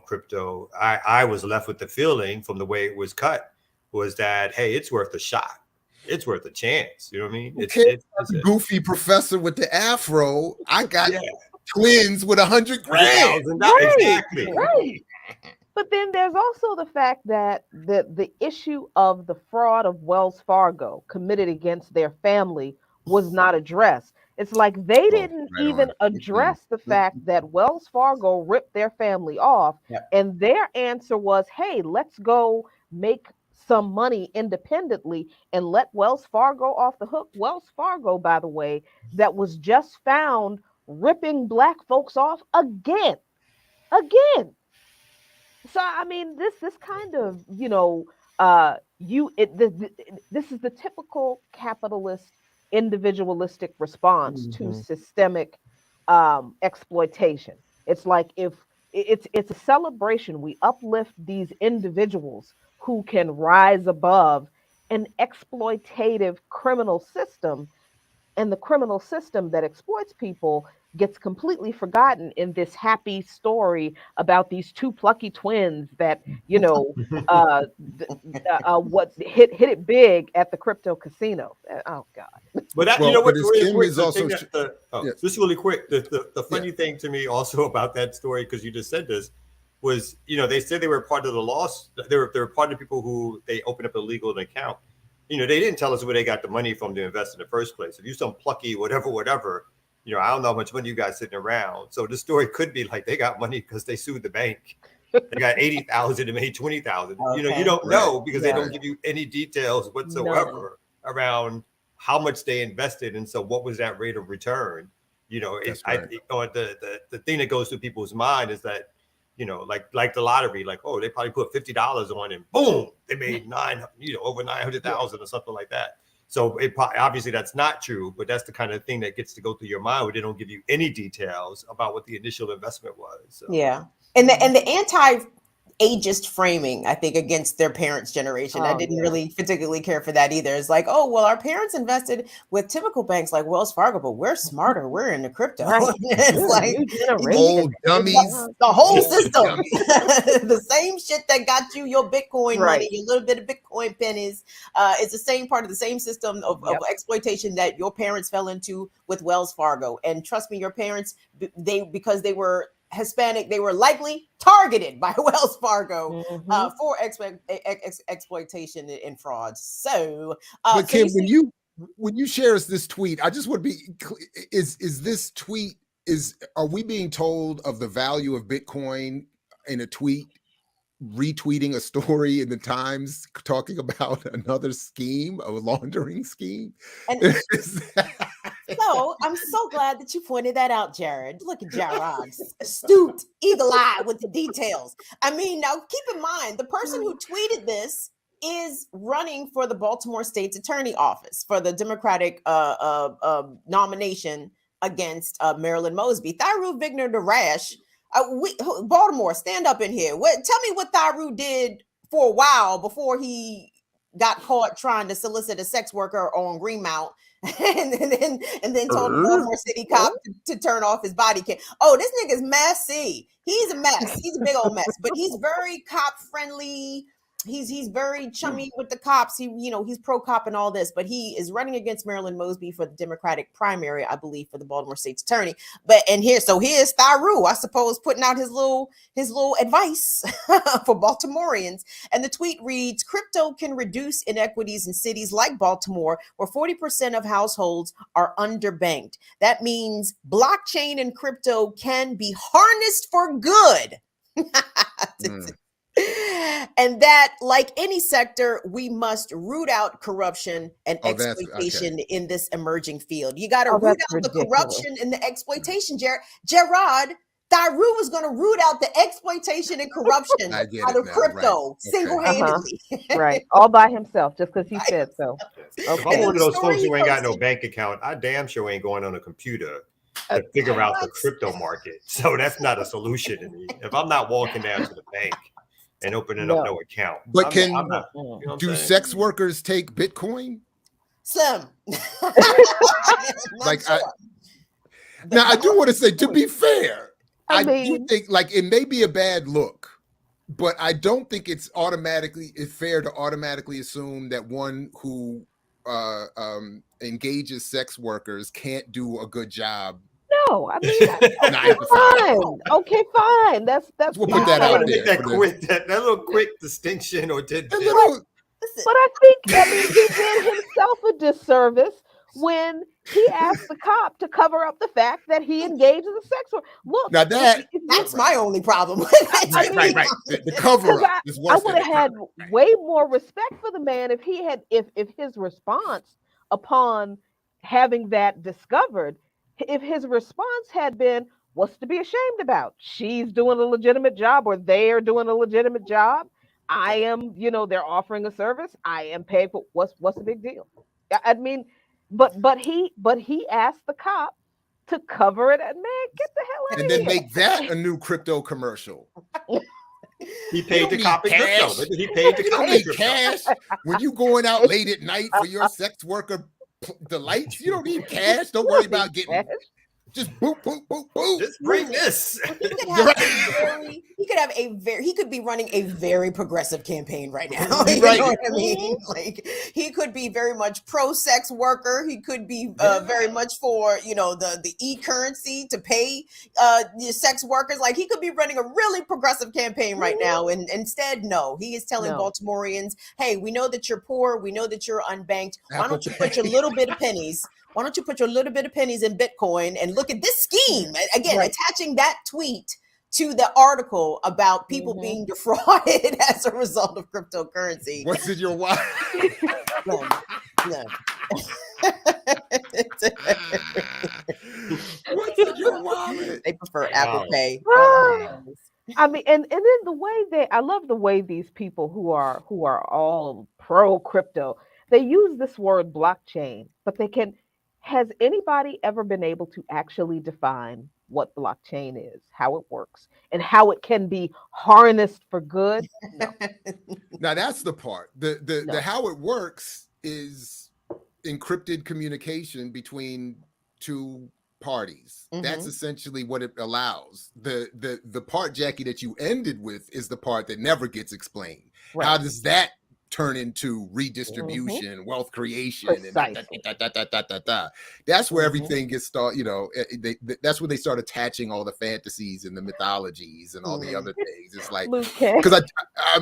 crypto, I was left with the feeling from the way it was cut was that, hey, it's worth a shot. It's worth a chance. You know what I mean? It's a goofy professor with the afro. I got twins with $100,000. Right, exactly. Right. But then there's also the fact that the issue of the fraud of Wells Fargo committed against their family was not addressed. It's like they didn't even address the fact that Wells Fargo ripped their family off. And their answer was, hey, let's go make some money independently and let Wells Fargo off the hook. Wells Fargo, by the way, that was just found ripping Black folks off again. So, I mean, this kind of, you know, this is the typical capitalist individualistic response to systemic exploitation. It's like, if it's a celebration, we uplift these individuals who can rise above an exploitative criminal system, and the criminal system that exploits people gets completely forgotten in this happy story about these two plucky twins that, you know, what hit it big at the crypto casino. Oh God! But that, you know what? Just really quick. The funny thing to me also about that story, because you just said this, was, you know, they said they were part of the loss. They were part of the people who they opened up a legal account. You know, they didn't tell us where they got the money from to invest in the first place. If you're some plucky whatever. You know, I don't know how much money you guys sitting around. So the story could be like they got money because they sued the bank. They got 80,000 and made 20,000. You know, you don't know because they don't give you any details whatsoever around how much they invested. And so what was that rate of return? You know, Right. the thing that goes through people's mind is that, you know, like the lottery, like, oh, they probably put $50 on and boom, they made over 900,000 or something like that. So obviously that's not true, but that's the kind of thing that gets to go through your mind where they don't give you any details about what the initial investment was. So. Yeah, and the anti-ageist framing, I think, against their parents' generation, I didn't really particularly care for that either. It's like, oh, well, our parents invested with typical banks like Wells Fargo, but we're smarter. We're into crypto. Right. It's like old dummies, the whole system, the same shit that got you your Bitcoin money, your little bit of Bitcoin pennies, is the same part of the same system of exploitation that your parents fell into with Wells Fargo. And trust me, your parents, because they were Hispanic, they were likely targeted by Wells Fargo for exploitation and fraud. So, but Kim, when you share us this tweet, I just want to be: is this tweet are we being told of the value of Bitcoin in a tweet? Retweeting a story in the Times talking about another scheme, a laundering scheme. And so I'm so glad that you pointed that out, Jared. Look at Jared, astute, eagle eye with the details. I mean, now keep in mind, the person who tweeted this is running for the Baltimore State's Attorney Office for the Democratic nomination against Marilyn Mosby. Thyru Vigner the Rash. Baltimore, stand up in here. Tell me what Thyru did for a while before he got caught trying to solicit a sex worker on Greenmount, and then told the Baltimore City cop to turn off his body cam. Oh, this nigga's messy. He's a mess. He's a big old mess, but he's very cop friendly. He's very chummy with the cops. He's pro cop and all this, but he is running against Marilyn Mosby for the Democratic primary, I believe, for the Baltimore State's Attorney. Here's Thyru, I suppose, putting out his little advice for Baltimoreans. And the tweet reads: crypto can reduce inequities in cities like Baltimore, where 40% of households are underbanked. That means blockchain and crypto can be harnessed for good. And that, like any sector, we must root out corruption and exploitation in this emerging field. You got to root out the corruption and the exploitation, Gerard. Thyru is going to root out the exploitation and corruption out of crypto single-handedly. Right, all by himself, just because he said so. If I'm one of those folks who ain't got no bank account, I damn sure ain't going on a computer to figure out the crypto market. So that's not a solution to me. If I'm not walking down to the bank and opening up no account. But do sex workers take Bitcoin? Some. Now I do want to say, to be fair, I do think it may be a bad look, but I don't think it's fair to automatically assume that one who engages sex workers can't do a good job. No, I mean, fine. Okay, fine. That's we'll put that out there. That little quick distinction or tidbit. But I think he did himself a disservice when he asked the cop to cover up the fact that he engaged in a sex worker. Look, now that's my only problem. Right. The cover up is I would have had way more respect for the man if his response upon having that discovered. If his response had been, what's to be ashamed about? She's doing a legitimate job, or they're doing a legitimate job. I am, they're offering a service. I am paid for. What's the big deal? I mean, but he asked the cop to cover it, and man, get the hell out and of here. And then make that a new crypto commercial. He paid the cop in crypto. He paid the cop in cash when you going out late at night for your sex worker delights. You don't need cash. Don't worry about getting just boop. Just bring this. He could be running a very progressive campaign right now. You know what I mean? Like, he could be very much pro sex worker. He could be very much for the e-currency to pay sex workers. Like, he could be running a really progressive campaign right now. And instead, no, he is telling Baltimoreans, hey, we know that you're poor. We know that you're unbanked. Why don't you put your little bit of pennies? Why don't you put your little bit of pennies in Bitcoin and look at this scheme? Again, attaching that tweet to the article about people being defrauded as a result of cryptocurrency. What's in your wallet? No. What's in your wallet? They prefer Apple Pay. I mean, and then the way I love the way these people who are all pro crypto, they use this word blockchain, but has anybody ever been able to actually define what blockchain is, how it works, and how it can be harnessed for good? No. Now that's the part. The how it works is encrypted communication between two parties. That's essentially what it allows. The part, Jackie, that you ended with is the part that never gets explained. Right. How does that turn into redistribution, wealth creation, and that's where everything gets started. You know, that's where they start attaching all the fantasies and the mythologies and all the other things. It's like, because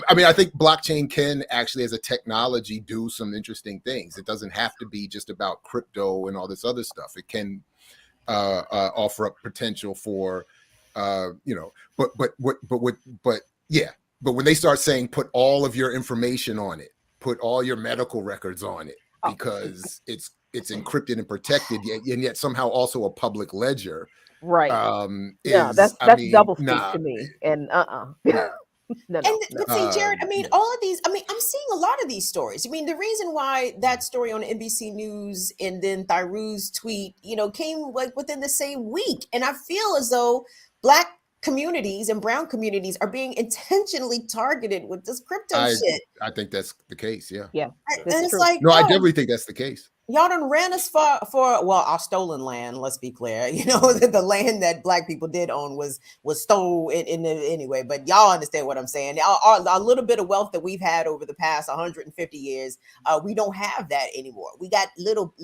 I mean, I think blockchain can actually, as a technology, do some interesting things. It doesn't have to be just about crypto and all this other stuff. It can offer up potential for, you know, but when they start saying put all of your information on it, put all your medical records on it, because it's encrypted and protected, and yet somehow also a public ledger. Right. That's double speak to me. And No. But see, Jared, I mean, all of these, I mean, I'm seeing a lot of these stories. I mean, the reason why that story on NBC News and then Thairu's tweet, you know, came like within the same week. And I feel as though Black communities and brown communities are being intentionally targeted with this crypto shit. I think that's the case. Yeah. Yeah. And it's like, no, I definitely think that's the case. Y'all done ran us for well, our stolen land. Let's be clear. You know, the land that Black people did own was stole anyway. But y'all understand what I'm saying. Our little bit of wealth that we've had over the past 150 years, we don't have that anymore. We got little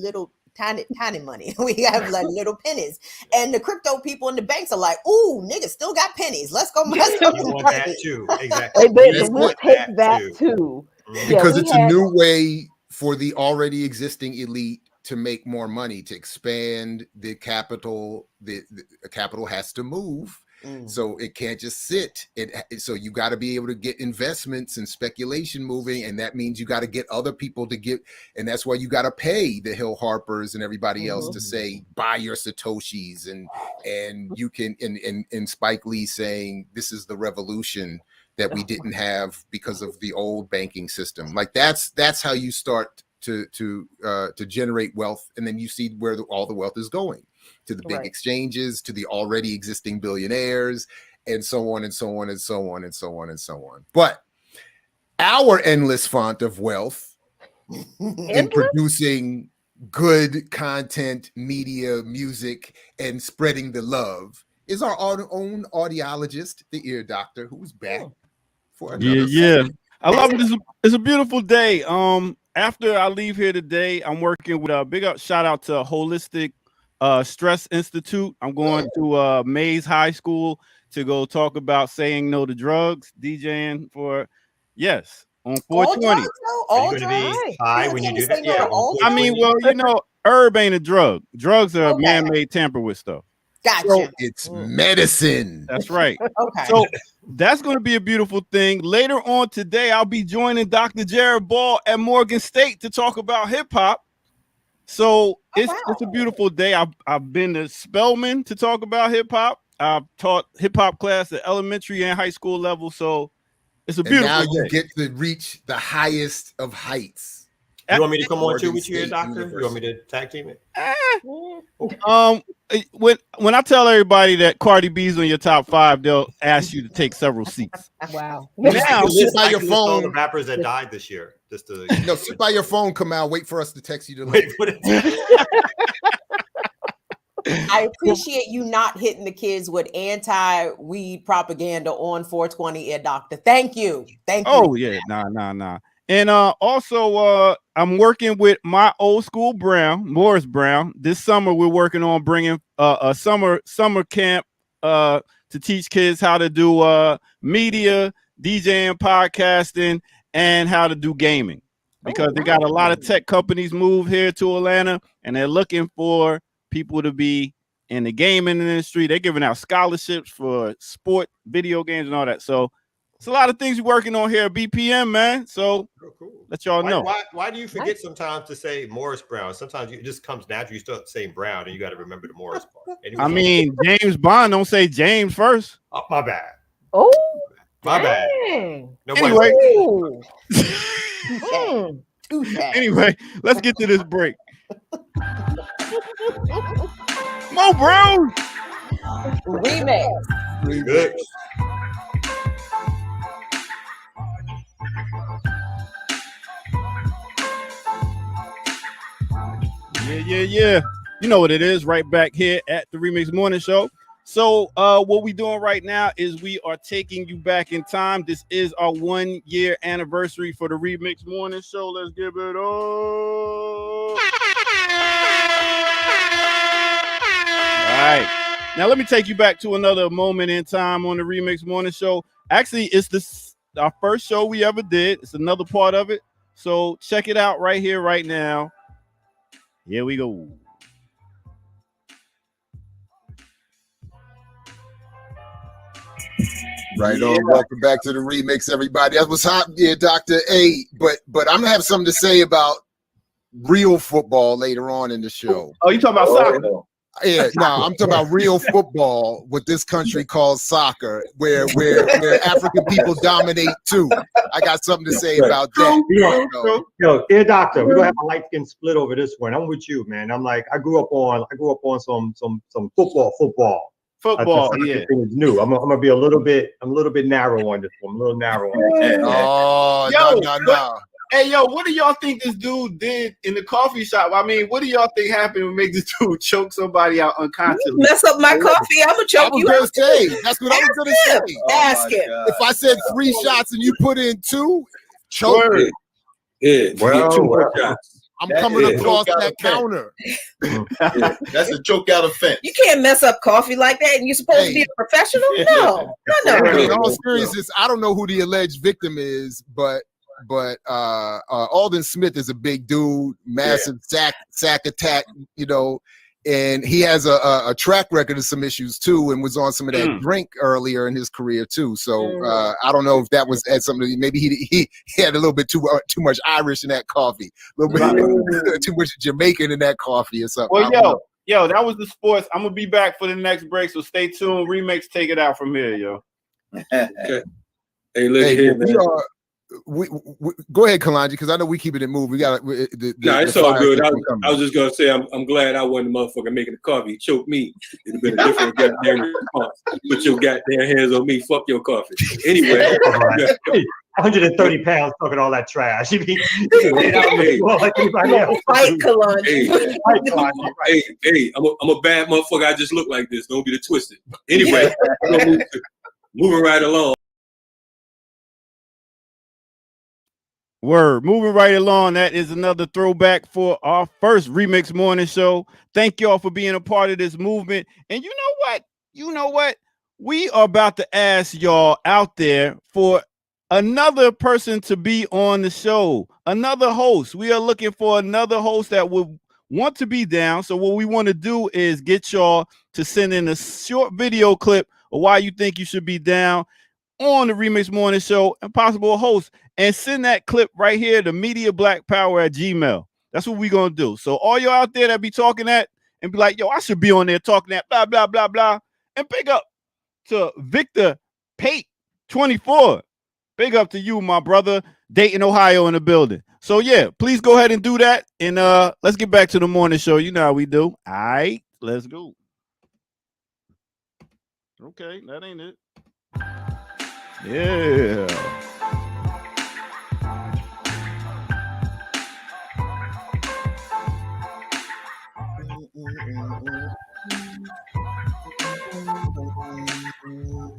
tiny money. We have like little pennies, and the crypto people in the banks are like, "Ooh, niggas still got pennies. Let's go." You want that too, exactly. We'll take that too, because it's a new way for the already existing elite to make more money, to expand the capital. The capital has to move. So it can't just sit. So you got to be able to get investments and speculation moving, and that means you got to get other people to get, and that's why you got to pay the Hill Harpers and everybody else to say buy your Satoshis, and you can and Spike Lee saying this is the revolution that we didn't have because of the old banking system. Like that's how you start to generate wealth, and then you see where all the wealth is going. To the big exchanges, to the already existing billionaires, and so on and so on and so on and so on and so on. But our endless font of wealth in producing good content, media, music, and spreading the love is our own audiologist, the Ear Doctor, who's back for another segment. I love it. It's a beautiful day. After I leave here today, I'm working with a big shout out to Holistic Stress Institute. I'm going to Mays High School to go talk about saying no to drugs, DJing for on 420. Are you going to be high when you do that? Yeah. I mean, well, you know, herb ain't a drug. Drugs are man-made tampered with stuff. Gotcha. So it's medicine. That's right. Okay. So that's going to be a beautiful thing. Later on today, I'll be joining Dr. Jared Ball at Morgan State to talk about hip hop. So it's a beautiful day. I've been to Spelman to talk about hip hop. I've taught hip hop class at elementary and high school level. So it's a beautiful day. Now you day. get to reach the highest of heights. You want me to come on too with you, Doctor? You want me to tag team it? When I tell everybody that Cardi B's on your top 5, they'll ask you to take several seats. Wow. Now sit by your phone. The rappers that died this year. Just to sit by your phone. Come out. Wait for us to text you to wait for I appreciate you not hitting the kids with anti-weed propaganda on 420, Ear Doctor. Thank you. Thank you. Oh yeah, nah. And also, I'm working with my old school Brown, Morris Brown. This summer, we're working on bringing a summer camp to teach kids how to do media, DJing, podcasting, and how to do gaming. Because they got a lot of tech companies move here to Atlanta, and they're looking for people to be in the gaming industry. They're giving out scholarships for sport, video games, and all that. So it's a lot of things we're working on here at BPM, man. So Let y'all know. Why do you forget sometimes to say Morris Brown? Sometimes it just comes natural. You start saying Brown, and you got to remember the Morris part. I mean, James Bond don't say James first. Oh, my bad. Oh, my bad. Anyway. Too bad. Anyway, let's get to this break. Mo Brown. Remix. Yeah. You know what it is, right back here at the Remix Morning Show. So what we doing right now is we are taking you back in time. This is our 1 year anniversary for the Remix Morning Show. Let's give it up. All right. Now let me take you back to another moment in time on the Remix Morning Show. Actually, it's our first show we ever did. It's another part of it. So check it out right here, right now. Here we go. Right on. Welcome back to the remix, everybody. That was hot, yeah, Dr. A. But I'm gonna have something to say about real football later on in the show. Oh, you talking about soccer? Yeah, no, I'm talking about real football, what this country calls soccer, where African people dominate too. I got something to say about that. Yo, dear doctor, we're gonna have a light skin split over this one. I'm with you, man. I'm like, I grew up on some football. Yeah. Everything is new. I'm gonna be a little bit narrow on this one. I'm a little narrow on this. Oh, no. Hey, yo, what do y'all think this dude did in the coffee shop? I mean, what do y'all think happened to make this dude choke somebody out unconsciously? Mess up my coffee, I'm gonna choke you. That's what I was gonna say. Ask him. If I said 3 shots and you put in 2, choke. Yeah, Well, 2 more shots. I'm coming across that counter. That's a choke out offense. You can't mess up coffee like that, and you're supposed to be a professional. No. In all seriousness, I don't know who the alleged victim is, but Alden Smith is a big dude, massive sack attack, and he has a track record of some issues too, and was on some of that drink earlier in his career too. So I don't know if that was at something. Maybe he had a little bit too much Irish in that coffee, a little bit too much Jamaican in that coffee or something. Well, yo, that was the sports. I'm gonna be back for the next break, so stay tuned. Remix, take it out from here, yo. Okay. Hey, look here, man. We go ahead, Kalonji, because I know we keeping it moving. We got it's all good. I was just gonna say I'm glad I wasn't the motherfucker making the coffee. He choked me. It'd have been a different goddamn response. Put your goddamn hands on me. Fuck your coffee. Anyway, 130 pounds talking all that trash. He Fight, Kalonji. Hey, I'm a bad motherfucker. I just look like this. Don't get it twisted. Anyway, moving right along. Word. Moving right along. That is another throwback for our first Remix Morning Show. Thank y'all for being a part of this movement. And you know what? We are about to ask y'all out there for another person to be on the show, another host. We are looking for another host that would want to be down. So what we want to do is get y'all to send in a short video clip of why you think you should be down on the Remix Morning Show and possible host, and send that clip right here to MediaBlackPower@gmail.com. That's what we're gonna do. So all y'all out there that be talking that and be like, yo, I should be on there talking that blah blah blah blah, and big up to Victor Pate 24. Big up to you, my brother. Dayton, Ohio in the building. So yeah, please go ahead and do that, and let's get back to the morning show. You know how we do. All right, let's go. Okay, that ain't it. Yeah.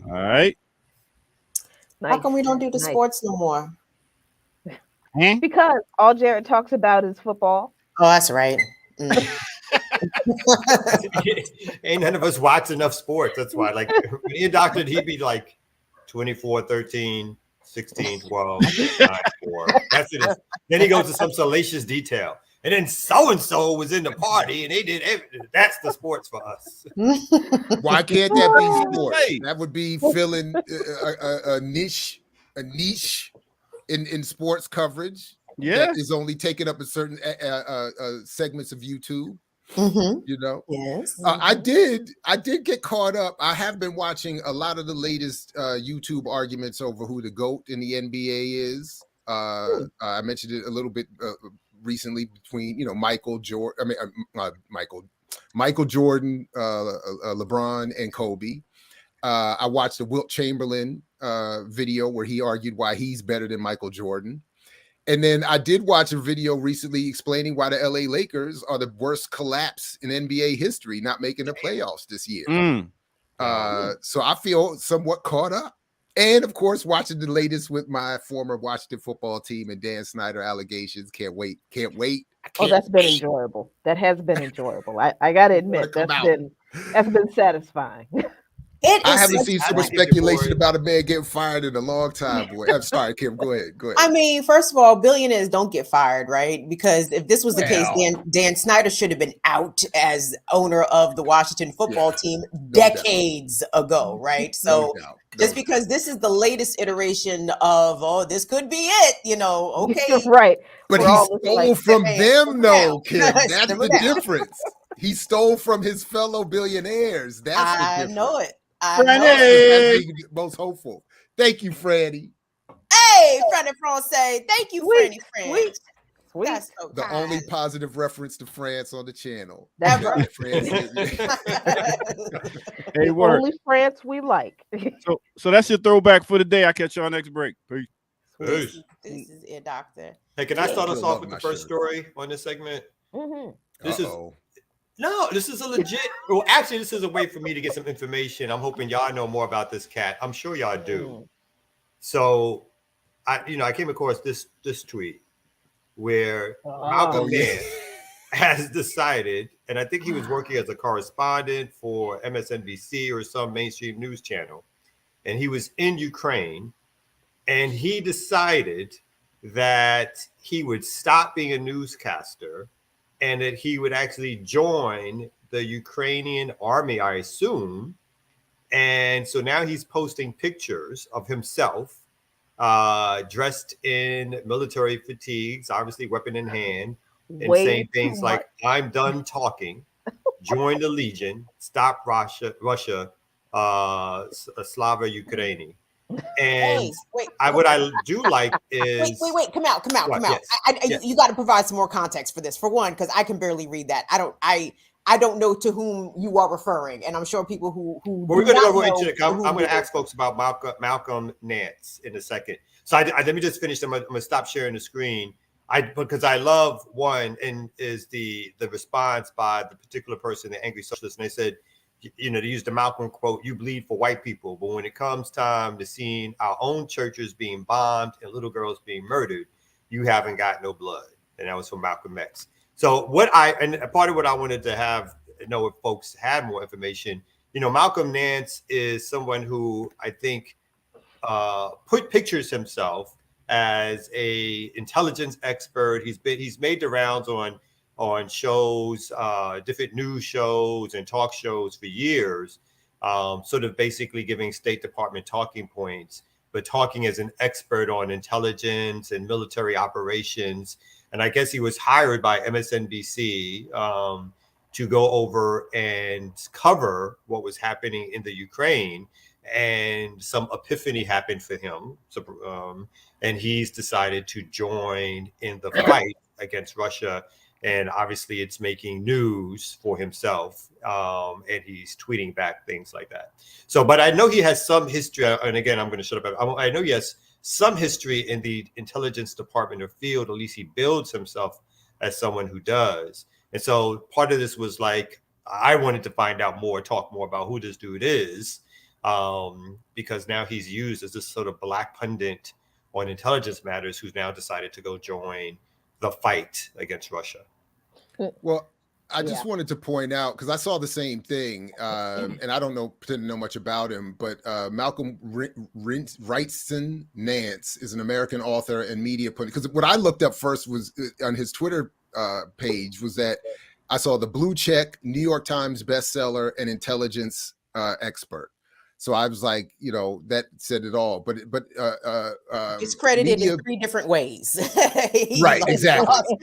All right. How come we don't do the sports no more? Because all Jared talks about is football. Oh, that's right. Ain't none of us watch enough sports. That's why. Like when he doctored, he'd be like 24, 13, 16, 12, 9, 4. That's it. Then he goes to some salacious detail. And then so-and-so was in the party and they did everything. That's the sports for us. Why can't that be sports? That would be filling a niche in sports coverage. Yeah. that is only taken up in certain segments of YouTube. You know, yes. I did get caught up. I have been watching a lot of the latest YouTube arguments over who the GOAT in the NBA is. I mentioned it a little bit recently between Michael Jordan, LeBron, and Kobe. I watched the Wilt Chamberlain video where he argued why he's better than Michael Jordan. And then I did watch a video recently explaining why the LA Lakers are the worst collapse in NBA history, not making the playoffs this year. So I feel somewhat caught up. And of course, watching the latest with my former Washington football team and Dan Snyder allegations. Can't wait. Oh, that's been enjoyable. That has been enjoyable. I gotta admit, that's been satisfying. I haven't seen so much speculation about a man getting fired in a long time, boy. I'm sorry, Kim. Go ahead. I mean, first of all, billionaires don't get fired, right? Because if this was the case, Dan Snyder should have been out as owner of the Washington football team decades ago, right? So just because this is the latest iteration of, this could be it, okay. Right. But he stole from them, though, Kim. That's the difference. He stole from his fellow billionaires. That's the difference. I know it. Franny. Most hopeful. Thank you, Franny. Hey, Franny France. Thank you, Franny France. That's so the kind. only positive reference to France on the channel. Ever. Hey, word. Only France we like. So that's your throwback for the day. I'll catch y'all next break. Peace. Peace. This is it, Doctor. Hey, can I start us off with the first story on this segment? This is a legit. Well, actually, this is a way for me to get some information. I'm hoping y'all know more about this cat. I'm sure y'all do. So, I came across this tweet where Malcolm Nance has decided, and I think he was working as a correspondent for MSNBC or some mainstream news channel, and he was in Ukraine, and he decided that he would stop being a newscaster and that he would actually join the Ukrainian army, I assume. And so now he's posting pictures of himself dressed in military fatigues, obviously weapon in hand, and saying things like, "I'm done talking, join the Legion, stop Russia, Slava Ukraini." And what I do like is wait, come out. Yes. You got to provide some more context for this. For one, because I can barely read that. I don't know to whom you are referring, and I'm sure people who well, we're going to go into it. I'm going to ask folks about Malcolm Nance in a second. So let me just finish. I'm going to stop sharing the screen. Because I love one, and is the response by the particular person, the angry socialist, and they said, they used the Malcolm quote, "You bleed for white people, but when it comes time to seeing our own churches being bombed and little girls being murdered, you haven't got no blood." And that was from Malcolm X. So and part of what I wanted to know if folks had more information, Malcolm Nance is someone who I think pictures himself as a intelligence expert. He's made the rounds on shows, different news shows and talk shows for years, sort of basically giving State Department talking points, but talking as an expert on intelligence and military operations. And I guess he was hired by MSNBC to go over and cover what was happening in the Ukraine. And some epiphany happened for him. So, and he's decided to join in the fight against Russia. And obviously it's making news for himself. And he's tweeting back things like that. So, but I know he has some history. And again, I'm going to shut up. I know he has some history in the intelligence department or field. At least he builds himself as someone who does. And so part of this was like, I wanted to find out more, talk more about who this dude is. Because now he's used as this sort of black pundit on intelligence matters who's now decided to go join the fight against Russia. Well, I just wanted to point out, because I saw the same thing, and I didn't know much about him, but Malcolm Wrightson Nance is an American author and media pundit. Because what I looked up first was on his Twitter page was that I saw the blue check, New York Times bestseller, and intelligence expert. So I was like, that said it all. But it's credited media, in 3 different ways. Right, exactly.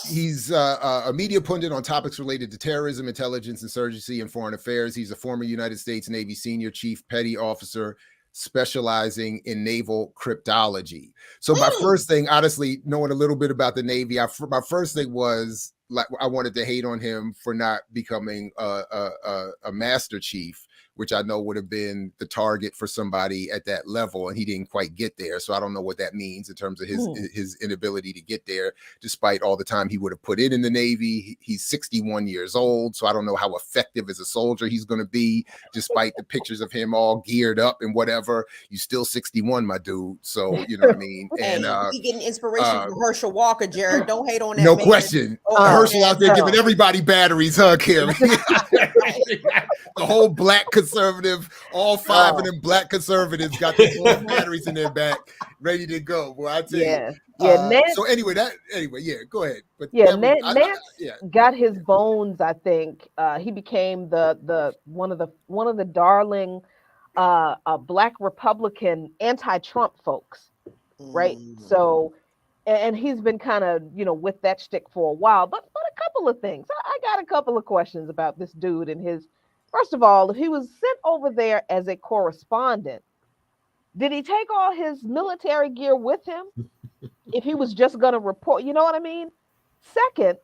He's a media pundit on topics related to terrorism, intelligence, insurgency, and foreign affairs. He's a former United States Navy senior chief petty officer specializing in naval cryptology. So my first thing, honestly, knowing a little bit about the Navy, my first thing was like I wanted to hate on him for not becoming a master chief, which I know would have been the target for somebody at that level, and he didn't quite get there. So I don't know what that means in terms of his inability to get there, despite all the time he would have put in the Navy. He's 61 years old, so I don't know how effective as a soldier he's going to be, despite the pictures of him all geared up and whatever. You still 61, my dude. So you know what I mean. And he getting inspiration from Herschel Walker, Jared. Don't hate on that. No man. question. Herschel out there giving everybody batteries, huh, Carrie? The whole black conservative, all 5 of them black conservatives got the whole batteries in their back, ready to go. Well, I tell you. So anyway, go ahead. But Nance got his bones. I think he became the one of the darling black Republican anti-Trump folks, right? So, and he's been kind of with that shtick for a while. But a couple of things. I got a couple of questions about this dude and his. First of all, if he was sent over there as a correspondent, did he take all his military gear with him? If he was just going to report, you know what I mean? Second,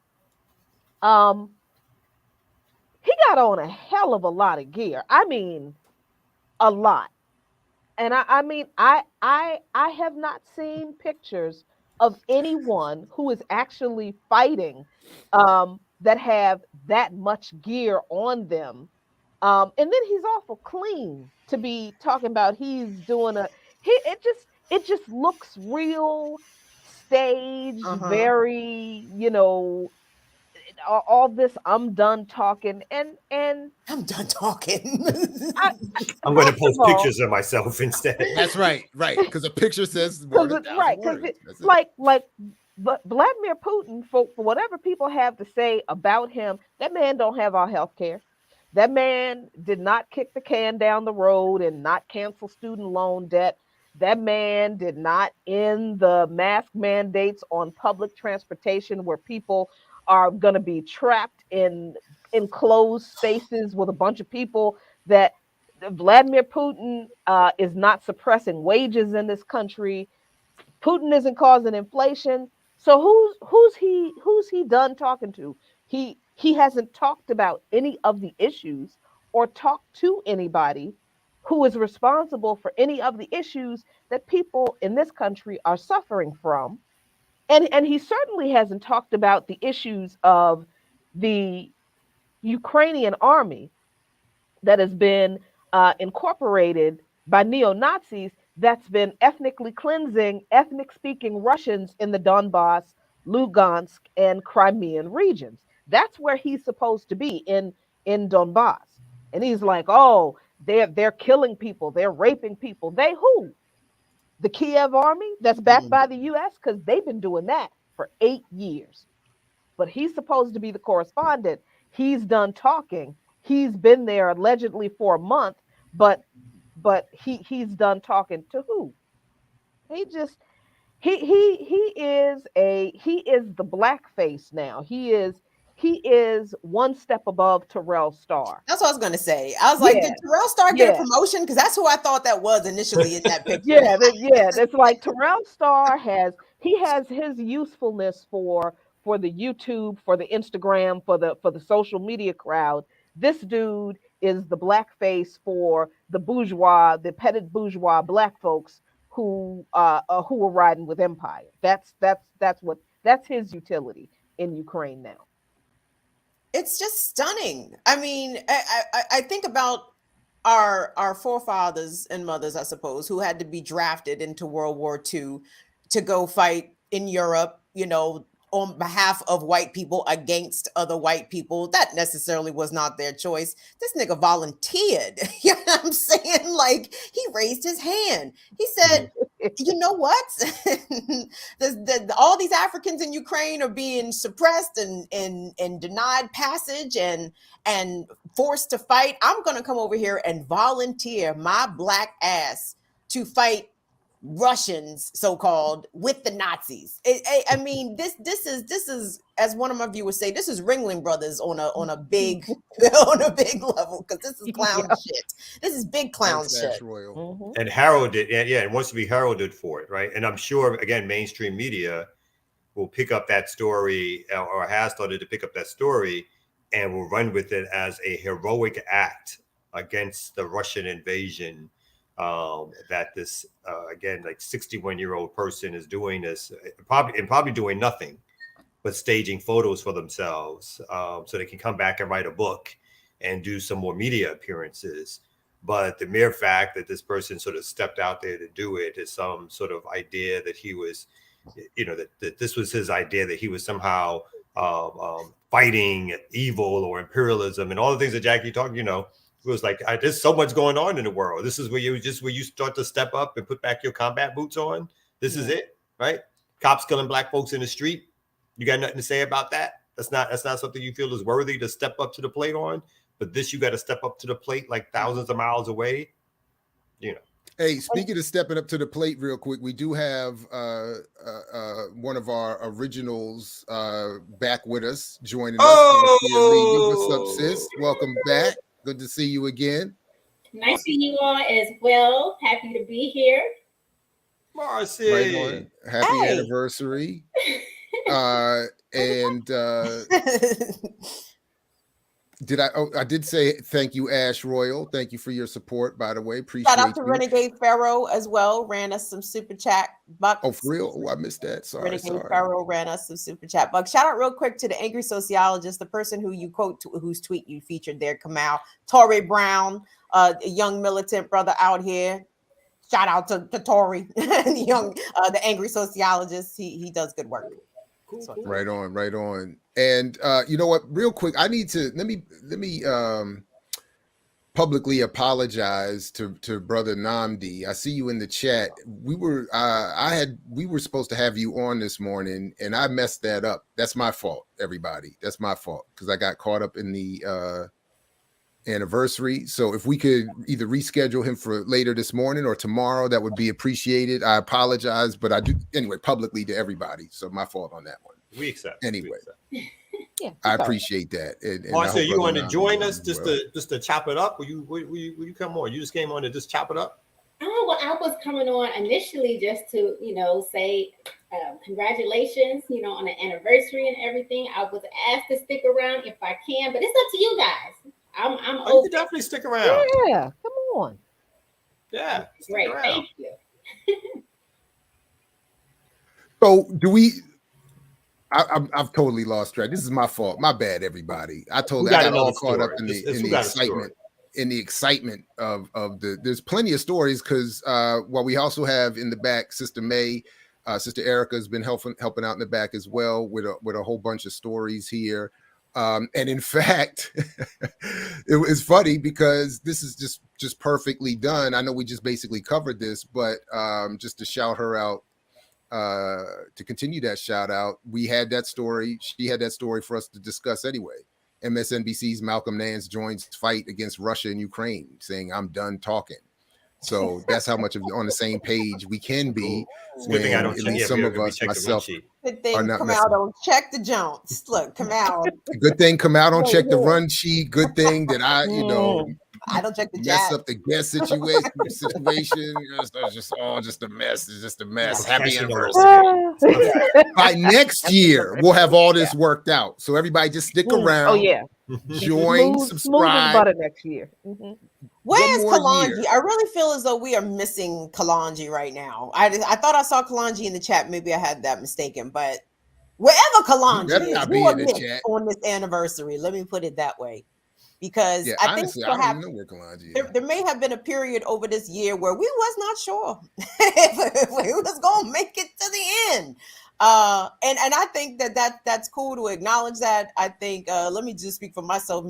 he got on a hell of a lot of gear. I mean, a lot. And I have not seen pictures of anyone who is actually fighting that have that much gear on them. And then he's awful clean to be talking about he's doing it just looks real staged, very, all this I'm done talking and I'm done talking. I'm going to post pictures of myself instead. That's right, because a picture says more than 1,000 words. Like but Vladimir Putin, for whatever people have to say about him, that man don't have our health care. That man did not kick the can down the road and not cancel student loan debt. That man did not end the mask mandates on public transportation where people are going to be trapped in enclosed spaces with a bunch of people. That Vladimir Putin is not suppressing wages in this country. Putin isn't causing inflation. So who's he done talking to? He hasn't talked about any of the issues or talked to anybody who is responsible for any of the issues that people in this country are suffering from. And he certainly hasn't talked about the issues of the Ukrainian army that has been incorporated by neo-Nazis that's been ethnically cleansing ethnic-speaking Russians in the Donbass, Lugansk, and Crimean regions. That's where he's supposed to be in Donbass. And he's like, oh, they're killing people. They're raping people. They who? The Kiev army that's backed by the U.S.? Because they've been doing that for 8 years. But he's supposed to be the correspondent. He's done talking. He's been there allegedly for a month, but he's done talking to who? He is the blackface now. He is one step above Terrell Starr. That's what I was going to say. I was like, did Terrell Starr get a promotion? Because that's who I thought that was initially in that picture. It's like Terrell Starr has his usefulness for the YouTube, for the Instagram, for the social media crowd. This dude is the blackface for the bourgeois, the petted bourgeois black folks who are riding with Empire. That's his utility in Ukraine now. It's just stunning. I mean, I think about our forefathers and mothers, I suppose, who had to be drafted into World War II to go fight in Europe, on behalf of white people against other white people. That necessarily was not their choice. This nigga volunteered. You know what I'm saying? Like, he raised his hand. He said, you know what? All these Africans in Ukraine are being suppressed and denied passage and forced to fight. I'm going to come over here and volunteer my black ass to fight Russians, so-called, with the Nazis. I mean, this is, as one of my viewers say, this is Ringling Brothers on a big level, because this is clown shit. This is big clown shit. And heralded, it wants to be heralded for it, right? And I'm sure, again, mainstream media will pick up that story, or has started to pick up that story, and will run with it as a heroic act against the Russian invasion. That this again, like 61-year-old person is doing this, probably doing nothing but staging photos for themselves, so they can come back and write a book and do some more media appearances. But the mere fact that this person sort of stepped out there to do it is some sort of idea that he was, that this was his idea, that he was somehow fighting evil or imperialism and all the things that Jackie talked, it was like, there's so much going on in the world. This is where you start to step up and put back your combat boots on. This is it, right? Cops killing black folks in the street. You got nothing to say about that? That's not something you feel is worthy to step up to the plate on. But this, you got to step up to the plate like thousands of miles away. Hey, speaking of stepping up to the plate real quick, we do have one of our originals back with us, joining us. What's up, sis? Welcome back. Good to see you again. Nice seeing you all as well. Happy to be here. Marcy. Right on. Happy anniversary. I did say thank you, Ash Royal. Thank you for your support, by the way. Appreciate it. Shout out to Renegade Pharaoh as well. Ran us some super chat bucks. Oh, for real? Oh, I missed that. Sorry. Renegade Pharaoh ran us some super chat bucks. Shout out real quick to the Angry Sociologist, the person who you quote, whose tweet you featured there, Kamal. Tory Brown, a young militant brother out here. Shout out to Tory, the Angry Sociologist. He does good work. Right on. And you know what? Real quick, I need to let me publicly apologize to brother Namdi. I see you in the chat. We were supposed to have you on this morning, and I messed that up. That's my fault, everybody. That's my fault because I got caught up in the anniversary. So if we could either reschedule him for later this morning or tomorrow, that would be appreciated. I apologize, but I do anyway publicly to everybody. So my fault on that one. We accept. Anyway, yeah, I appreciate that. And Marcia, you want to join us just to chop it up? Will you come on? You just came on to just chop it up? Oh, well, I was coming on initially just to, say congratulations, on the anniversary and everything. I was asked to stick around if I can, but it's up to you guys. I'm open. You can definitely stick around. Yeah, come on. Yeah, great. Thank you. So do we? I've totally lost track. This is my fault. My bad, everybody. I got all caught up in the excitement. In the excitement of the, there's plenty of stories because we also have in the back Sister May, Sister Erica has been helping out in the back as well with a whole bunch of stories here. And in fact, it was funny because this is just perfectly done. I know we just basically covered this, but just to shout her out, to continue that shout out, we had that story. She had that story for us to discuss anyway. MSNBC's Malcolm Nance joins fight against Russia and Ukraine, saying, "I'm done talking." So that's how much on the same page we can be. Good thing I don't at least some of us, myself, good thing come out on check the Jones. Look, come out. Good thing come out on check the run sheet. Good thing that I don't check the mess up the guest situation. It's just a mess. It's just a mess. Happy anniversary. By next year, we'll have all this worked out. So everybody just stick around. Oh yeah. Join, subscribe. Butter next year. Mm-hmm. Where's Kalanji? I really feel as though we are missing Kalanji right now. I thought I saw Kalanji in the chat. Maybe I had that mistaken, but wherever Kalanji is, you are missed on this anniversary. Let me put it that way. Because I honestly, think perhaps there may have been a period over this year where we was not sure if we was going to make it to the end. And I think that's cool to acknowledge that. I think let me just speak for myself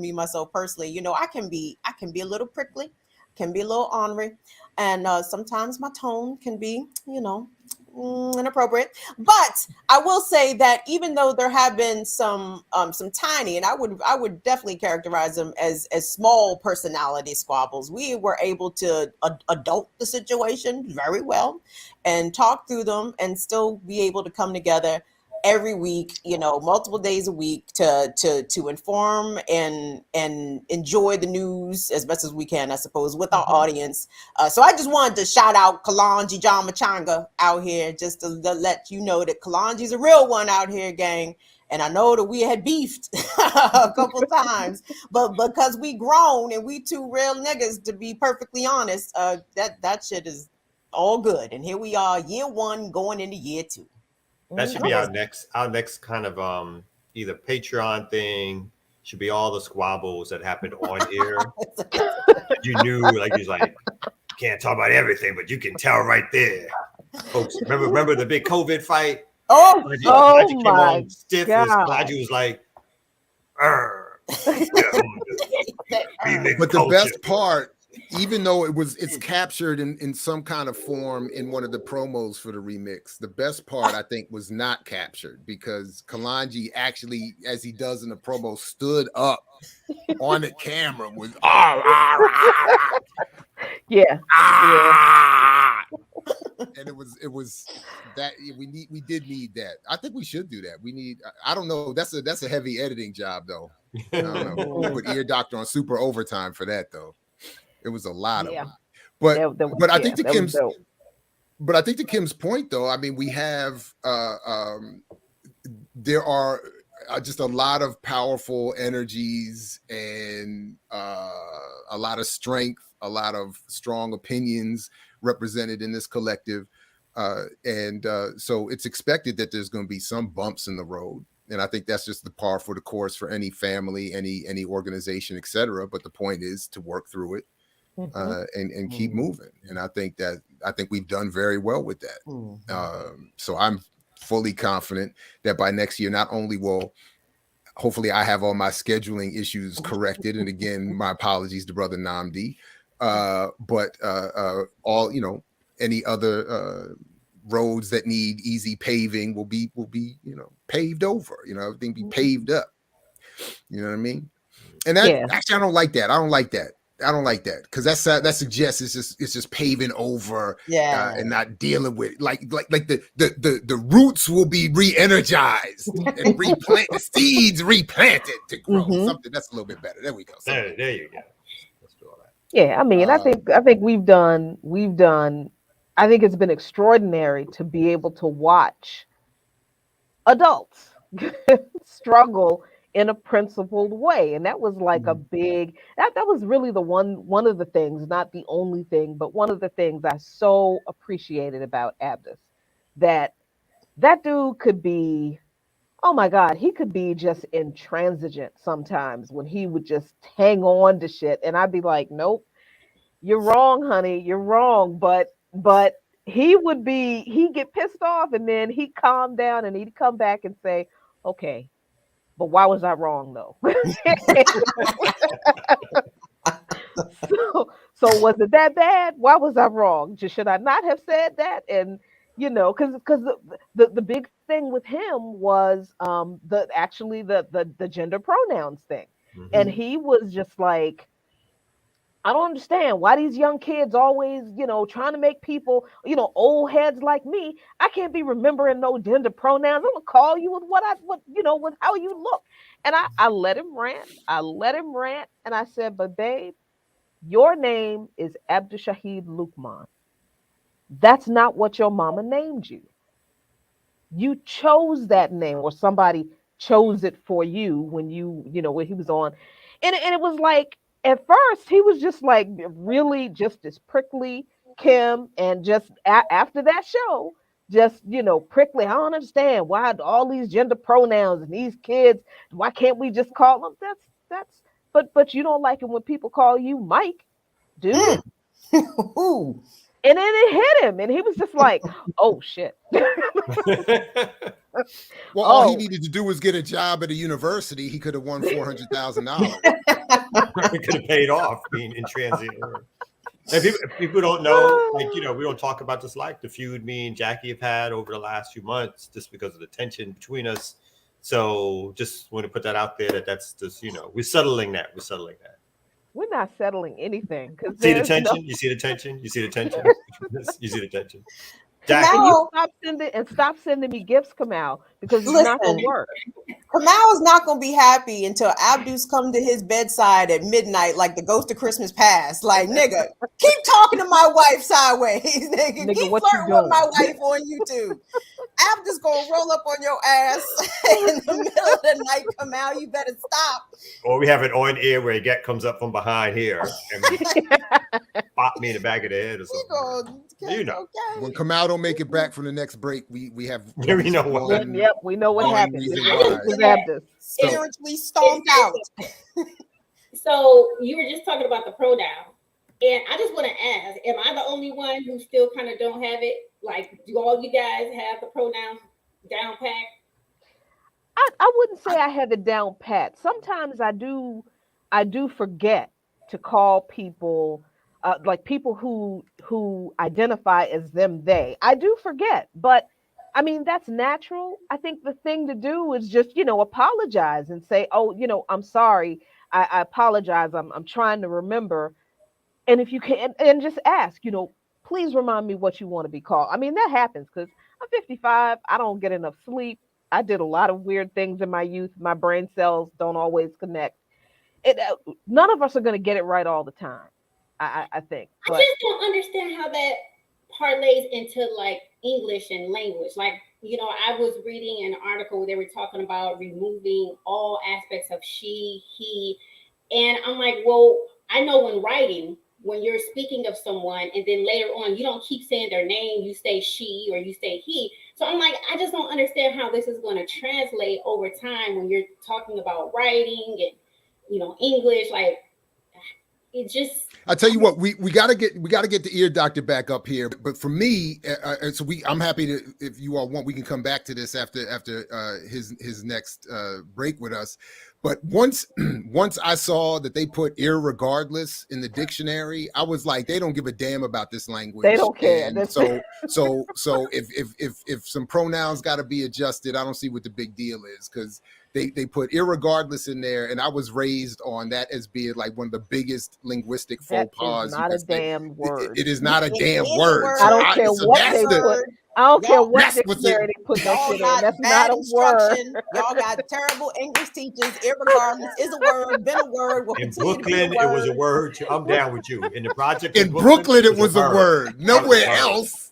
personally. I can be a little prickly, can be a little ornery. and sometimes my tone can be, inappropriate. But I will say that even though there have been some tiny, and I would definitely characterize them as small personality squabbles, we were able to adult the situation very well and talk through them and still be able to come together every week, multiple days a week to inform and enjoy the news as best as we can, I suppose, with our audience. So I just wanted to shout out Kalonji John Machanga out here, just to let you know that Kalonji's a real one out here, gang. And I know that we had beefed a couple times, but because we grown and we two real niggas, to be perfectly honest, that shit is all good. And here we are, year 1 going into year 2. That should be our next kind of either Patreon thing. Should be all the squabbles that happened on air. You knew, can't talk about everything, but you can tell right there, folks. Remember the big COVID fight? Oh my stiff. Kaji was like, but the best part, even though it's captured in some kind of form in one of the promos for the remix, the best part I think was not captured, because Kalonji actually, as he does in the promo, stood up on the camera with yeah. And it was that we did need that. I think we should do that. We need, I don't know, that's a heavy editing job though. I don't know. We put Ear Doctor on super overtime for that though. It was a lot of them. But I think to Kim's point though, I mean, we have there are just a lot of powerful energies and a lot of strength, a lot of strong opinions represented in this collective. So it's expected that there's going to be some bumps in the road. And I think that's just the par for the course for any family, any organization, etc. But the point is to work through it and keep moving. And I think we've done very well with that. So I'm fully confident that by next year, not only will hopefully I have all my scheduling issues corrected. And again, my apologies to Brother Namdi, but all, any other roads that need easy paving will be paved over, everything be paved up. You know what I mean? And that actually, I don't like that. I don't like that because that suggests it's just paving over, and not dealing with like the roots will be re-energized and replant the seeds replanted to grow something that's a little bit better. There we go. There you go. Let's do all that. Yeah, I mean, I think we've done. I think it's been extraordinary to be able to watch adults struggle in a principled way. And that was like a big, that was really one of the things, not the only thing, but one of the things I so appreciated about Abdus, that dude could be, oh my God, he could be just intransigent sometimes when he would just hang on to shit. And I'd be like, nope, you're wrong, honey, you're wrong. But he'd get pissed off and then he'd calm down and he'd come back and say, okay, but why was I wrong though? so was it that bad? Why was I wrong? Should I not have said that? And because the big thing with him was the gender pronouns thing, and he was just like, I don't understand why these young kids always, trying to make people, old heads like me. I can't be remembering no gender pronouns. I'm gonna call you with with how you look. And I let him rant. And I said, but babe, your name is Abdushahid Lukman. That's not what your mama named you. You chose that name, or somebody chose it for you when when he was on. And it was like, at first, he was just like really just as prickly, Kim, and just after that show, just prickly. I don't understand why all these gender pronouns and these kids. Why can't we just call them? But you don't like it when people call you Mike, dude. And then it hit him, and he was just like, "Oh shit." Well, all he needed to do was get a job at a university. He could have won $400,000. He could have paid off being in transit. If people don't know, like, you know, we don't talk about this, like the feud me and Jackie have had over the last few months, just because of the tension between us. So just want to put that out there that's just, you know, we're settling that. We're not settling anything. See the tension? You see the tension? You see the tension? You see the tension? Can you stop sending me gifts, Kamal? Because it's not gonna work. Kamal is not gonna be happy until Abdus come to his bedside at midnight, like the ghost of Christmas past. Like, nigga, keep talking to my wife sideways. Nigga, keep flirting with my wife on YouTube. Abdus gonna roll up on your ass in the middle of the night. Kamal, you better stop. Or we have it on air where Get comes up from behind here and pop me in the back of the head or something. You know, when Kamal don't make it back from the next break, we have. Yeah, we know what. Yep, we know what happened. Spiritually stomped out. So you were just talking about the pronoun, and I just want to ask: am I the only one who still kind of don't have it? Like, do all you guys have the pronouns down pat? I wouldn't say I have it down pat. Sometimes I do forget to call people. Like people who identify as them, they. I do forget, but I mean, that's natural. I think the thing to do is just, you know, apologize and say, oh, you know, I'm sorry. I apologize. I'm trying to remember. And if you can, and just ask, you know, please remind me what you want to be called. I mean, that happens because I'm 55. I don't get enough sleep. I did a lot of weird things in my youth. My brain cells don't always connect. None of us are going to get it right all the time. I think. I just don't understand how that parlays into like English and language. Like, you know, I was reading an article where they were talking about removing all aspects of she, he, and I'm like, well, I know when writing, when you're speaking of someone and then later on, you don't keep saying their name, you say she or you say he. So I'm like, I just don't understand how this is going to translate over time when you're talking about writing and, you know, English, like, it just. I tell you what, we gotta get the ear doctor back up here. But for me, I'm happy to, if you all want, we can come back to this after his next break with us. But once I saw that they put irregardless in the dictionary, I was like, they don't give a damn about this language. They don't care. And so if some pronouns got to be adjusted, I don't see what the big deal is, because they put irregardless in there, and I was raised on that as being like one of the biggest linguistic faux pas. Not a damn word. It is not a damn word. I don't care what they put. I don't care what dictionary they put that shit in. That's not a word. Y'all got terrible English teachers. Irregardless is a word, been a word. In Brooklyn, it was a word. I'm down with you. In the project in Brooklyn, it was a word. Nowhere else.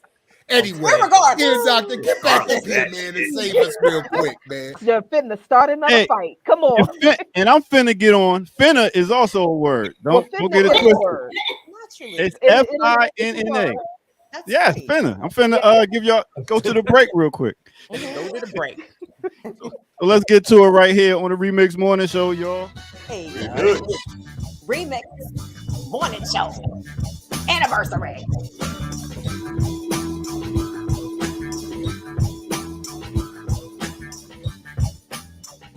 Anyway, here, doctor, get back up here, man, and save us real quick, man. You're finna start another fight. Come on. And I'm finna get on. Finna is also a word. Don't get it twisted. It's Finna. Yes, finna. I'm finna give y'all go to the break real quick. Go to the break. So let's get to it right here on the Remix Morning Show, y'all. Hey, Remix Morning Show anniversary.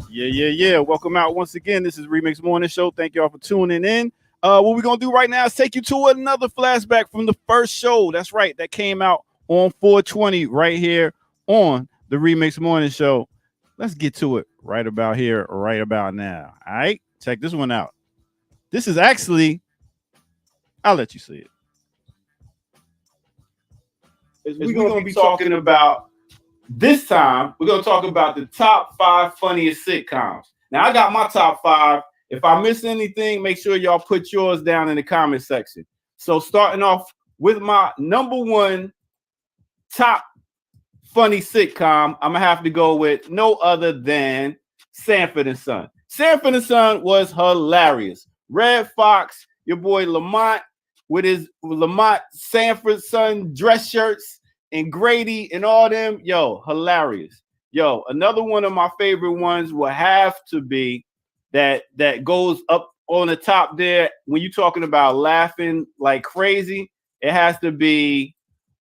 Yeah. Welcome out once again. This is Remix Morning Show. Thank y'all for tuning in. What we're going to do right now is take you to another flashback from the first show. That's right. That came out on 4/20 right here on the Remix Morning Show. Let's get to it right about here, right about now. All right. Check this one out. This is actually, I'll let you see it. We're going to be talking about, this time, we're going to talk about the top 5 funniest sitcoms. Now, I got my top 5. If I miss anything, make sure y'all put yours down in the comment section. So starting off with my number 1 top funny sitcom, I'm going to have to go with no other than Sanford and Son. Sanford and Son was hilarious. Red Fox, your boy Lamont with his Lamont Sanford Son dress shirts, and Grady and all them, yo, hilarious. Yo, another one of my favorite ones will have to be that goes up on the top there when you're talking about laughing like crazy. It has to be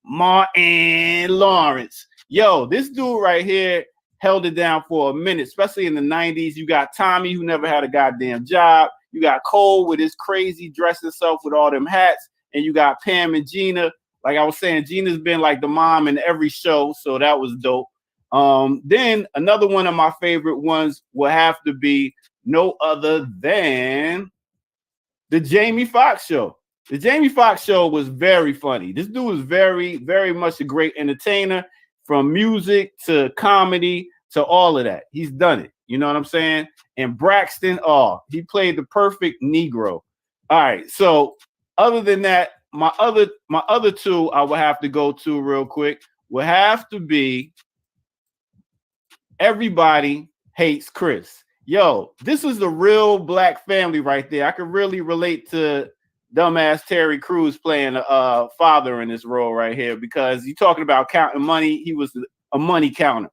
Martin Lawrence. Yo, this dude right here held it down for a minute, especially in the 90s. You got Tommy, who never had a goddamn job. You got Cole with his crazy dressing self with all them hats. and you got Pam and Gina. Like I was saying, Gina's been like the mom in every show, so that was dope. Then another one of my favorite ones will have to be no other than the Jamie Foxx show. The Jamie Foxx show was very funny. This dude was very, very much a great entertainer, from music to comedy to all of that. He's done it. You know what I'm saying? And Braxton, he played the perfect Negro. All right. So other than that, my other two I will have to go to real quick will have to be Everybody Hates Chris. Yo, this is the real black family right there. I could really relate to dumbass Terry Crews playing a father in this role right here, because you're talking about counting money. He was a money counter.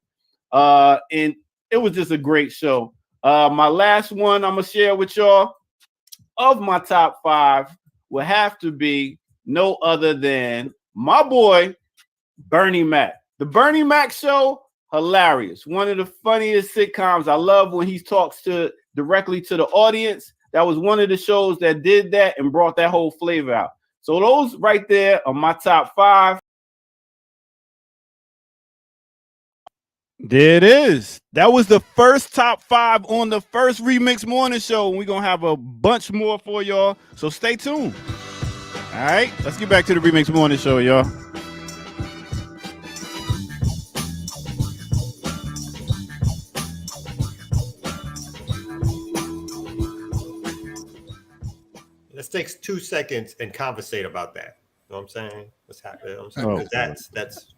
And it was just a great show. My last one I'm gonna share with y'all of my top 5 will have to be no other than my boy Bernie Mac. The Bernie Mac show, hilarious. One of the funniest sitcoms. I love when he talks directly to the audience. That was one of the shows that did that and brought that whole flavor out. So those right there are my top 5. There it is. That was the first top 5 on the first Remix Morning Show. We're going to have a bunch more for y'all, so stay tuned. All right, let's get back to the Remix Morning Show, y'all. Let's take 2 seconds and conversate about that. You know what I'm saying? What's happening? You know what I'm saying? That's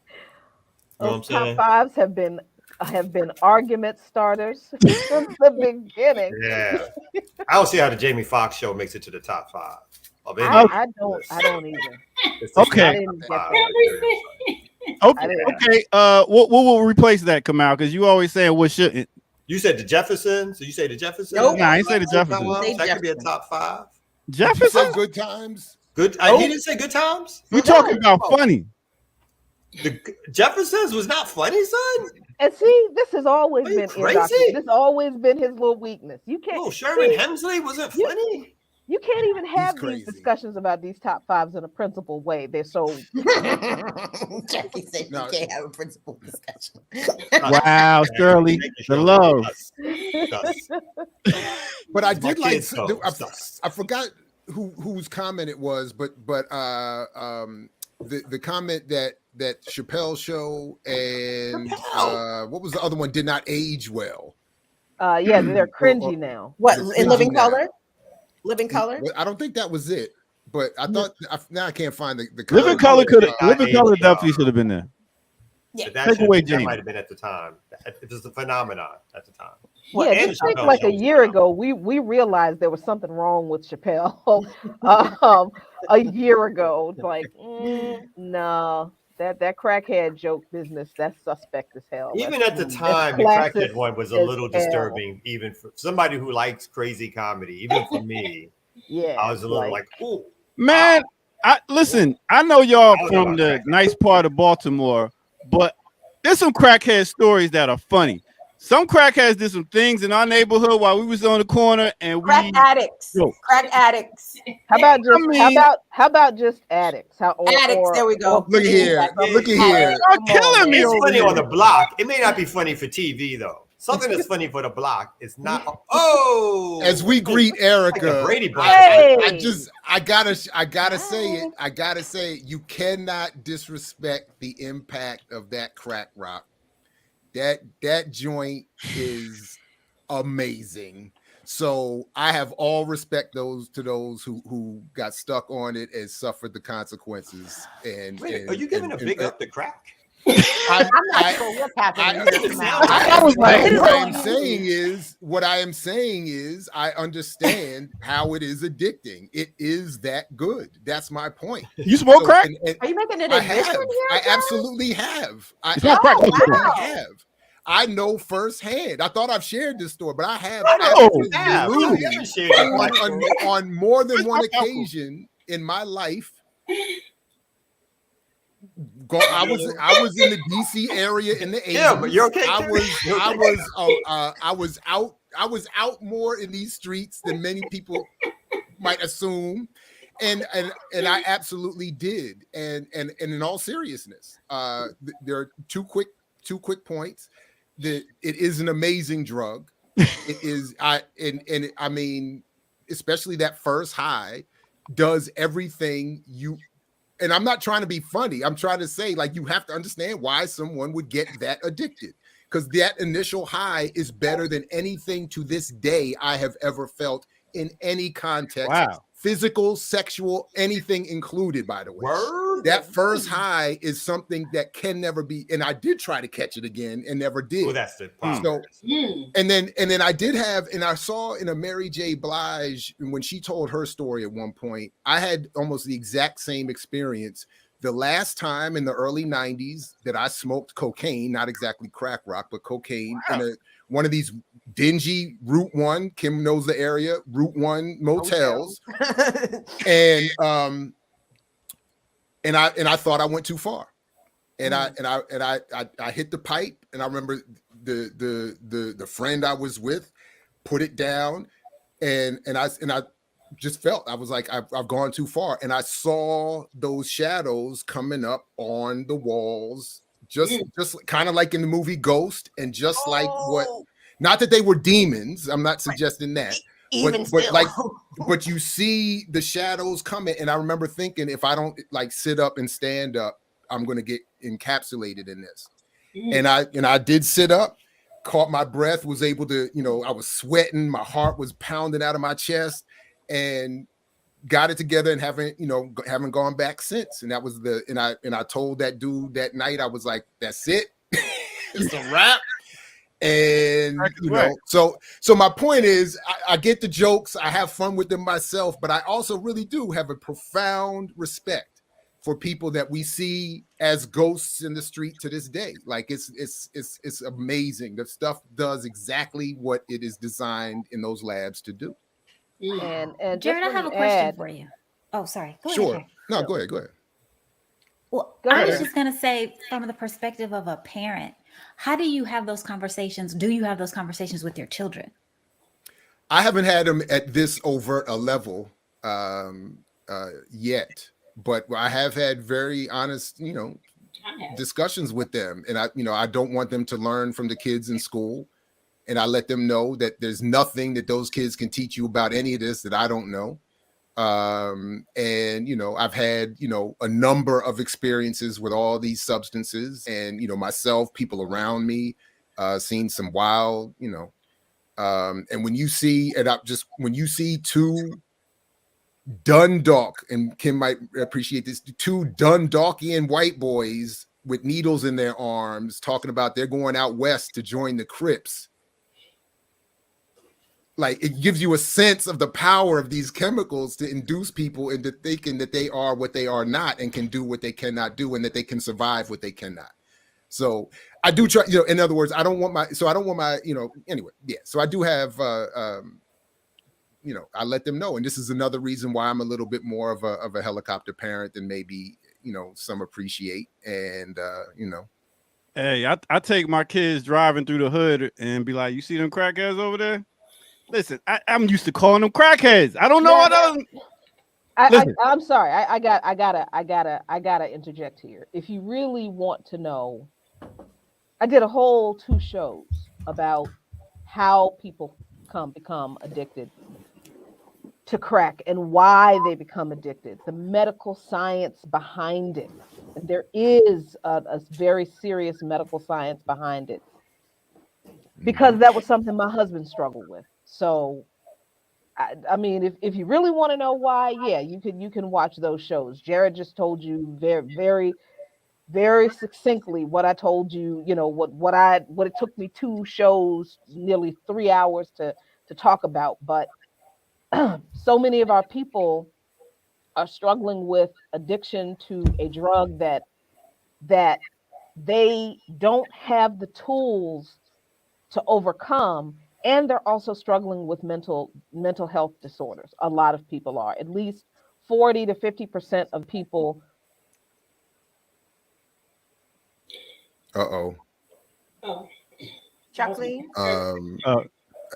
you know what I'm saying? Top 5s have been argument starters since the beginning. Yeah. I don't see how the Jamie Foxx show makes it to the top 5. I don't either. Okay. Okay. What will replace that, Kamal? Because you always saying what shouldn't. You said the Jeffersons. So you say the Jeffersons? Nope. Nah, I ain't say the Jeffersons. That could be a top 5. Jefferson? Good Times. Good. He didn't say Good Times. You talking about funny? The Jeffersons was not funny, son. And see, this has always been crazy? This has always been his little weakness. You can't. Oh, Sherman Hemsley wasn't funny. You can't even have these discussions about these top 5s in a principled way. They're so. Jackie said you can't have a principled discussion. Wow, Shirley, the love. But I did like. I forgot whose comment it was, but the comment that Chappelle show and what was the other one did not age well. Yeah, they're cringy now. What in Living Color? Living Color? I don't think that was it, but I thought now I can't find the Living Color definitely should have been there. Yeah, That might have been at the time. It was a phenomenon at the time. Well, yeah, just think like a year ago, we realized there was something wrong with Chappelle. A year ago, like no, that crackhead joke business, that's suspect as hell. Even at the time, the crackhead one was a little disturbing, even for somebody who likes crazy comedy. Even for me, yeah, I was a little like, ooh, man. Listen, I know y'all from the nice part of Baltimore, but there's some crackhead stories that are funny. Some crackheads did some things in our neighborhood while we was on the corner, and crack addicts. Crack addicts. How about just addicts? Addicts. There we go. Look here. Look at here. You're killing me. It's funny on the block. It may not be funny for TV though. Something that's funny for the block is not. Oh, as we greet Erica, like Brady Bunch. I gotta say it. I gotta say it. You cannot disrespect the impact of that crack rock. That joint is amazing. So I have all respect to those who got stuck on it and suffered the consequences. And wait, are you giving a big up to crack? I'm not sure what's happening. What I am saying is I understand how it is addicting. It is that good. That's my point. You smoke crack? Are you making it admission here? I absolutely have. I have. I know firsthand. I thought I've shared this story, but I have on more than one occasion in my life. I was in the DC area in the 80s. Yeah, but you're okay. I was out more in these streets than many people might assume. and I absolutely did. And in all seriousness, there are two quick points. That it is an amazing drug. It is I mean, especially that first high does everything you. And I'm not trying to be funny. I'm trying to say, like, you have to understand why someone would get that addicted, because that initial high is better than anything to this day I have ever felt in any context. Wow. Physical, sexual, anything included, by the way. That first high is something that can never be. And I did try to catch it again and never did. Well, that's the problem. So, and then I did have, and I saw in a Mary J. Blige, when she told her story at one point, I had almost the exact same experience. The last time in the early 90s that I smoked cocaine, not exactly crack rock, but cocaine in one of these dingy Route 1, Kim knows the area, Route 1 motels. And I thought I went too far. And I hit the pipe, and I remember the friend I was with put it down, and I just felt, I was like, I've gone too far. And I saw those shadows coming up on the walls, just kind of like in the movie Ghost, and just like what, not that they were demons, I'm not suggesting that, but you see the shadows coming. And I remember thinking, if I don't like sit up and stand up, I'm going to get encapsulated in this. And I did sit up, caught my breath, was able to, I was sweating, my heart was pounding out of my chest, and got it together, and haven't gone back since. And that was and I told that dude that night, I was like, that's it. It's a wrap. And so my point is, I get the jokes, I have fun with them myself, but I also really do have a profound respect for people that we see as ghosts in the street to this day. Like it's amazing. The stuff does exactly what it is designed in those labs to do. And Jared, I have a question for you. Oh, sorry. Go Sure. ahead. No, go ahead. Well, Go I ahead. was just going to say, from the perspective of a parent, how do you have those conversations? Do you have those conversations with your children? I haven't had them at this overt a level yet, but I have had very honest, discussions with them. And I don't want them to learn from the kids in school. And I let them know that there's nothing that those kids can teach you about any of this that I don't know. And I've had a number of experiences with all these substances, and myself, people around me, seen some wild, and when you see two Dundalk, and Kim might appreciate this, two Dundalkian white boys with needles in their arms talking about they're going out west to join the Crips. Like, it gives you a sense of the power of these chemicals to induce people into thinking that they are what they are not, and can do what they cannot do, and that they can survive what they cannot. So I do try, in other words, I don't want my, anyway. Yeah. So I do have, I let them know. And this is another reason why I'm a little bit more of a helicopter parent than maybe, some appreciate. And, Hey, I take my kids driving through the hood and be like, you see them crackheads over there? Listen, I'm used to calling them crackheads. I don't know what else. I'm sorry. I gotta interject here. If you really want to know, I did a whole 2 shows about how people become addicted to crack and why they become addicted, the medical science behind it. There is a very serious medical science behind it, because that was something my husband struggled with. So, I mean, if you really want to know why, yeah, you can watch those shows. Jared just told you very, very, very succinctly what I told you. What it took me 2 shows, nearly 3 hours to talk about. But so many of our people are struggling with addiction to a drug that they don't have the tools to overcome. And they're also struggling with mental health disorders. A lot of people are. At least 40 to 50% of people. Oh, Jacqueline?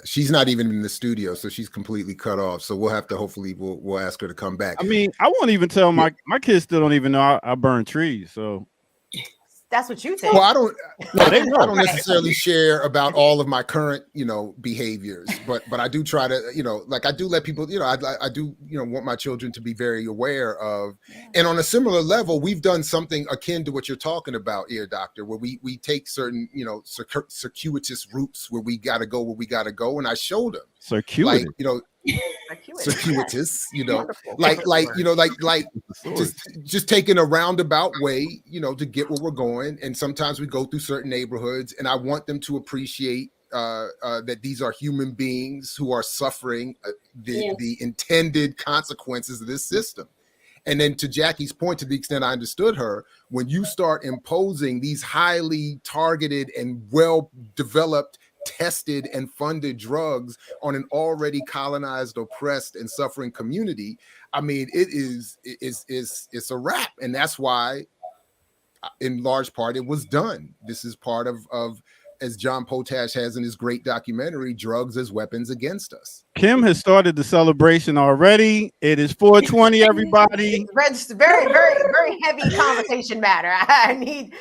she's not even in the studio, so she's completely cut off. So we'll have to hopefully we'll ask her to come back. I mean, I won't even tell my kids still don't even know I burn trees. So That's what you think. Well, I don't they know. I don't necessarily share about all of my current, behaviors, but I do try to, like I do let people, I do, want my children to be very aware of. And on a similar level, we've done something akin to what you're talking about here, Doctor, where we take certain, circuitous routes where we got to go, and I showed them. Circuitous. Circuitous, like just taking a roundabout way, to get where we're going. And sometimes we go through certain neighborhoods, and I want them to appreciate that these are human beings who are suffering the intended consequences of this system. And then to Jackie's point, to the extent I understood her, when you start imposing these highly targeted and well-developed, tested and funded drugs on an already colonized, oppressed, and suffering community, I mean, it's a wrap. And that's why, in large part, it was done. This is part of as John Potash has in his great documentary, Drugs as Weapons Against Us. Kim has started the celebration already. It is 4:20, everybody. It's very, very, very heavy conversation matter. I need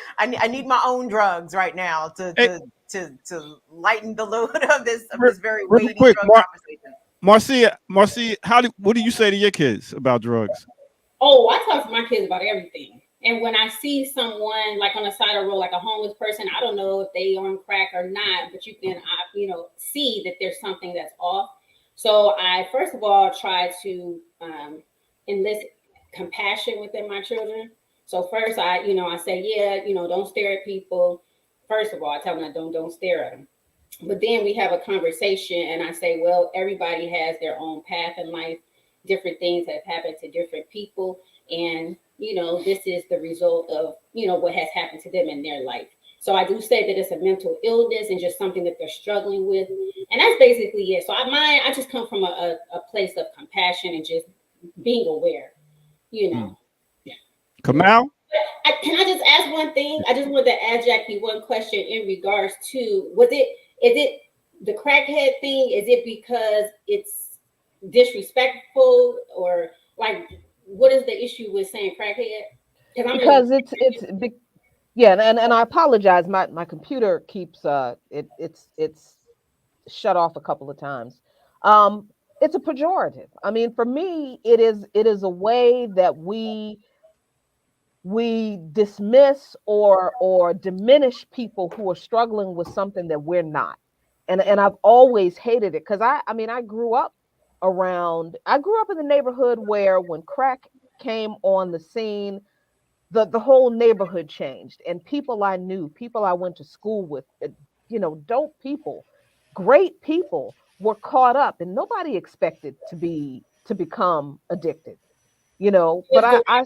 my own drugs right now to lighten the load of this very weighty quick, drug conversation. Marcia, what do you say to your kids about drugs? Oh, I talk to my kids about everything. And when I see someone like on the side of the road, like a homeless person, I don't know if they on crack or not, but you can, see that there's something that's off. So I, first of all, try to enlist compassion within my children. So first, I say, don't stare at people. First of all, I tell them don't stare at them. But then we have a conversation, and I say, well, everybody has their own path in life. Different things have happened to different people, and this is the result of what has happened to them in their life. So I do say that it's a mental illness and just something that they're struggling with, and that's basically it. So I just come from a place of compassion and just being aware, Yeah. Kamal? Can I just ask one thing? I just wanted to ask Jackie one question in regards to, is it the crackhead thing? Is it because it's disrespectful, or like, what is the issue with saying crackhead? Because and I apologize. My computer keeps it's shut off a couple of times. It's a pejorative. I mean, for me, it is a way that we dismiss or diminish people who are struggling with something that we're not. And I've always hated it, because I grew up in the neighborhood where when crack came on the scene, the whole neighborhood changed, and people I knew, people I went to school with, dope people, great people, were caught up, and nobody expected to become addicted, but I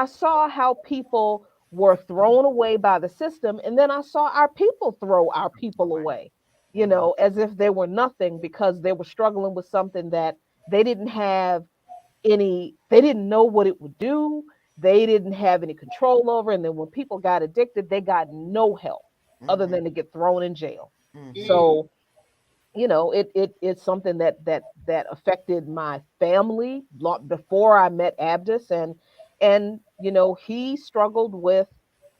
saw how people were thrown away by the system, and then I saw our people throw our people away, as if they were nothing, because they were struggling with something that they didn't know what it would do. They didn't have any control over. And then when people got addicted, they got no help other than to get thrown in jail. So, it's something that affected my family before I met Abdus, and he struggled with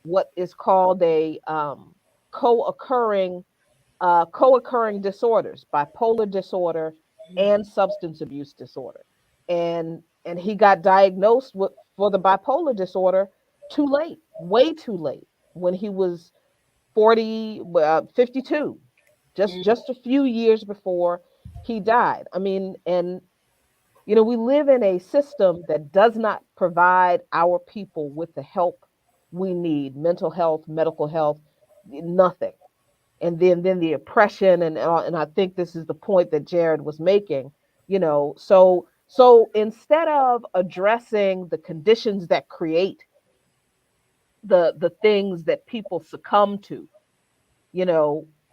what is called a co-occurring disorders, bipolar disorder and substance abuse disorder. And he got diagnosed for the bipolar disorder too late, way too late, when he was 52, just a few years before he died. I mean, and we live in a system that does not provide our people with the help we need, mental health, medical health, nothing. And then the oppression, and I think this is the point that Jared was making, so instead of addressing the conditions that create the things that people succumb to,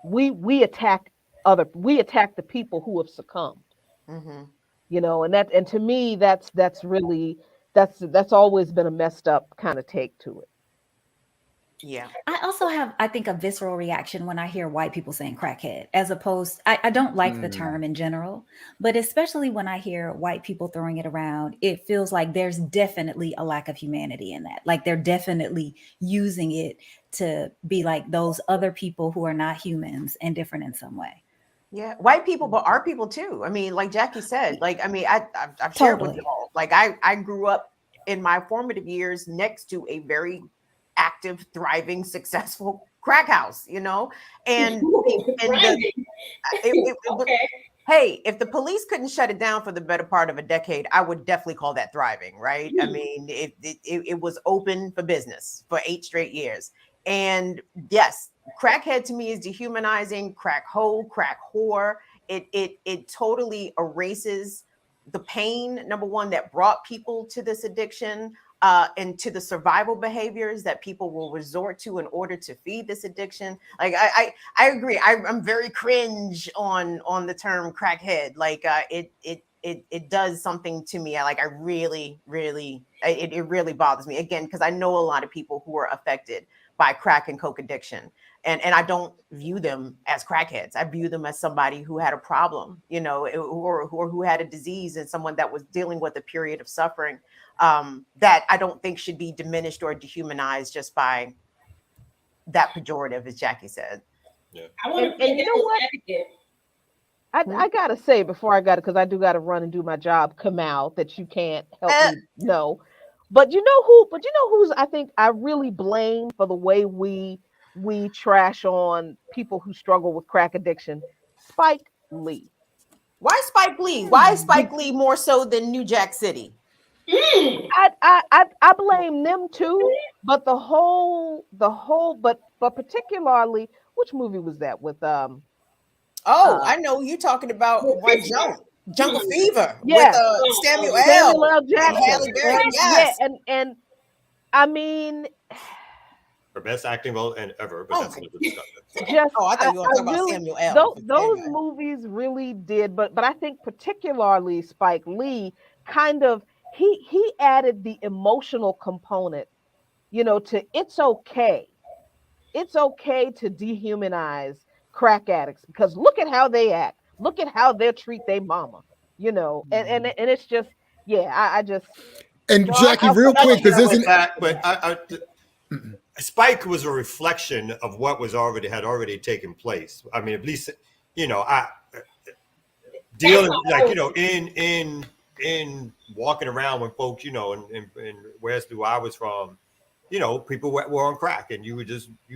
we attack the people who have succumbed. And to me, that's always been a messed up kind of take to it. Yeah. I also have, I think, a visceral reaction when I hear white people saying crackhead, as opposed, I don't like the term in general, but especially when I hear white people throwing it around, it feels like there's definitely a lack of humanity in that. Like they're definitely using it to be like those other people who are not humans and different in some way. Yeah, white people, but our people too. I mean, like Jackie said, like, I mean, I've shared with y'all, like I grew up in my formative years next to a very active, thriving, successful crack house, you know, and hey, if the police couldn't shut it down for the better part of a decade, I would definitely call that thriving, right? I mean, it was open for business for 8 straight years. And yes, crackhead to me is dehumanizing. Crack hoe, crack whore. It totally erases the pain, number one, that brought people to this addiction, and to the survival behaviors that people will resort to in order to feed this addiction. Like I agree. I'm very cringe on the term crackhead. Like it does something to me. I really it really bothers me, again, because I know a lot of people who are affected by crack and coke addiction. And I don't view them as crackheads. I view them as somebody who had a problem, you know, or who had a disease, and someone that was dealing with a period of suffering that I don't think should be diminished or dehumanized just by that pejorative, as Jackie said. Yeah. I want to you know what? I gotta say before I got it, because I do gotta run and do my job, Kamal, that you can't help me know. But you know who's I think I really blame for the way we trash on people who struggle with crack addiction? Spike Lee. Why Spike Lee? Why is Spike Lee more so than New Jack City? I blame them too, but the whole but particularly, which movie was that with I know you're talking about one Jungle Fever, yeah, with Samuel L. Jackson, and Halle Berry. Yes. Yeah, and I mean, Her best acting role and ever, but that's another discussion. just I thought you were talking about really, Samuel L. Those movies really did, but I think particularly Spike Lee kind of he added the emotional component, you know, to it's okay to dehumanize crack addicts, because look at how they act, look at how they treat their mama, you know, and it's just, yeah, I just. And Jackie, real quick, because isn't that, but Spike was a reflection of what was had already taken place. I mean, at least, you know, dealing, like, you know, in walking around when folks, you know, in where's I was from, you know, people were on crack, and you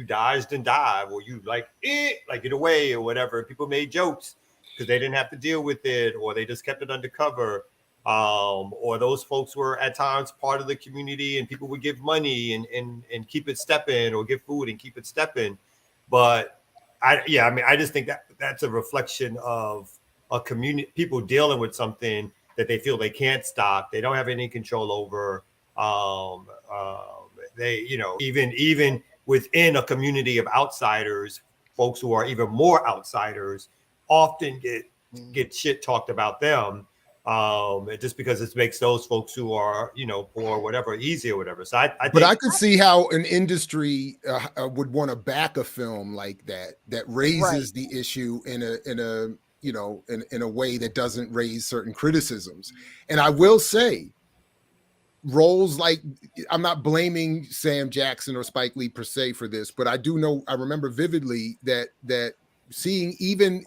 dodged and dive, or you like get away or whatever. People made jokes because they didn't have to deal with it, or they just kept it undercover. Or those folks were at times part of the community, and people would give money and keep it stepping, or give food and keep it stepping. But I just think that's a reflection of a community, people dealing with something that they feel they can't stop, they don't have any control over. They, you know, even within a community of outsiders, folks who are even more outsiders often get shit talked about them. Just because it makes those folks who are, you know, poor, whatever, easy or whatever. So I could see how an industry would want to back a film like that raises the issue in a you know, in a way that doesn't raise certain criticisms. And I will say, roles like, I'm not blaming Sam Jackson or Spike Lee per se for this, but I remember vividly that seeing even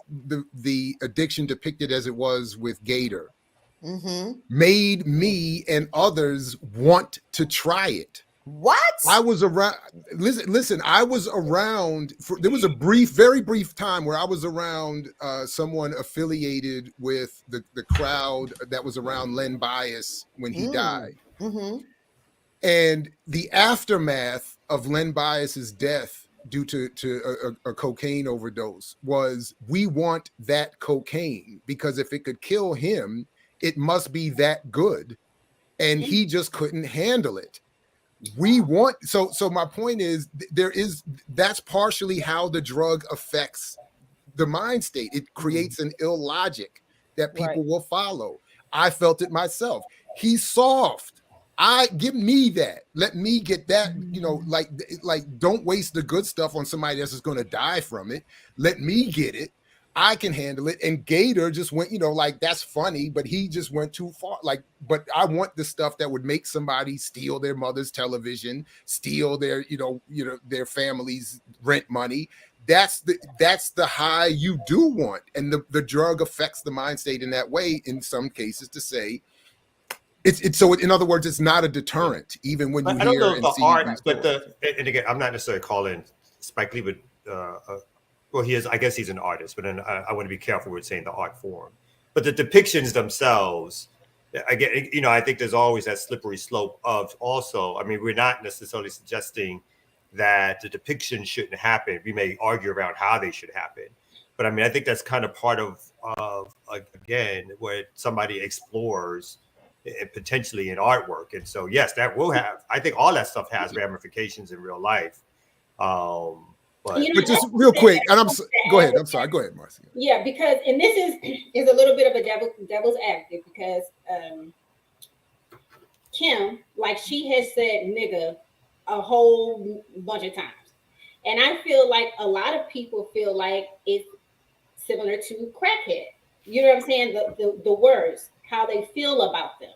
the addiction depicted as it was with Gator. Mm-hmm. Made me and others want to try it. What? I was around. Listen. I was around. There was a very brief time where I was around someone affiliated with the crowd that was around Len Bias when he died. Mm-hmm. And the aftermath of Len Bias's death due to a cocaine overdose was, we want that cocaine, because if it could kill him, it must be that good, and he just couldn't handle it. We want, so my point is, that's partially how the drug affects the mind state. It creates an illogic that people will follow. I felt it myself. He's soft. give me that. Let me get that, like don't waste the good stuff on somebody else is going to die from it. Let me get it. I can handle it. And Gator just went, like that's funny, but he just went too far. Like, but I want the stuff that would make somebody steal their mother's television, steal their, their family's rent money. That's the high you do want. And the drug affects the mind state in that way, in some cases, to say it's so in other words, it's not a deterrent, even when you I don't hear know and the see art, these but stories. and again, I'm not necessarily calling Spike Lee, but well, he is. I guess he's an artist, but then I want to be careful with saying the art form. But the depictions themselves, again, I think there's always that slippery slope of also. I mean, we're not necessarily suggesting that the depiction shouldn't happen. We may argue around how they should happen, but I mean, I think that's kind of part of again where somebody explores potentially in artwork. And so, yes, that will have. I think all that stuff has ramifications in real life. But just real quick, and go ahead. I'm sorry. Go ahead, Marcy. Yeah, because and this is a little bit of a devil's advocate because Kim, like she has said nigga a whole bunch of times. And I feel like a lot of people feel like it's similar to crackhead. You know what I'm saying? The words, how they feel about them.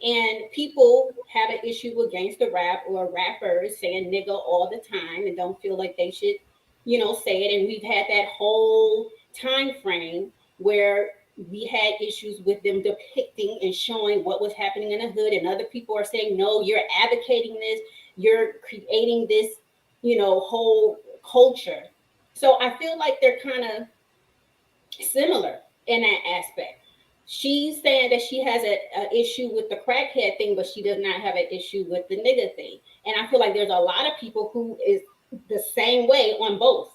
And people have an issue with gangster rap or rappers saying nigga all the time and don't feel like they should, say it. And we've had that whole time frame where we had issues with them depicting and showing what was happening in the hood. And other people are saying, no, you're advocating this. You're creating this, whole culture. So I feel like they're kind of similar in that aspect. She's saying that she has an issue with the crackhead thing, but she does not have an issue with the nigga thing. And I feel like there's a lot of people who is the same way on both.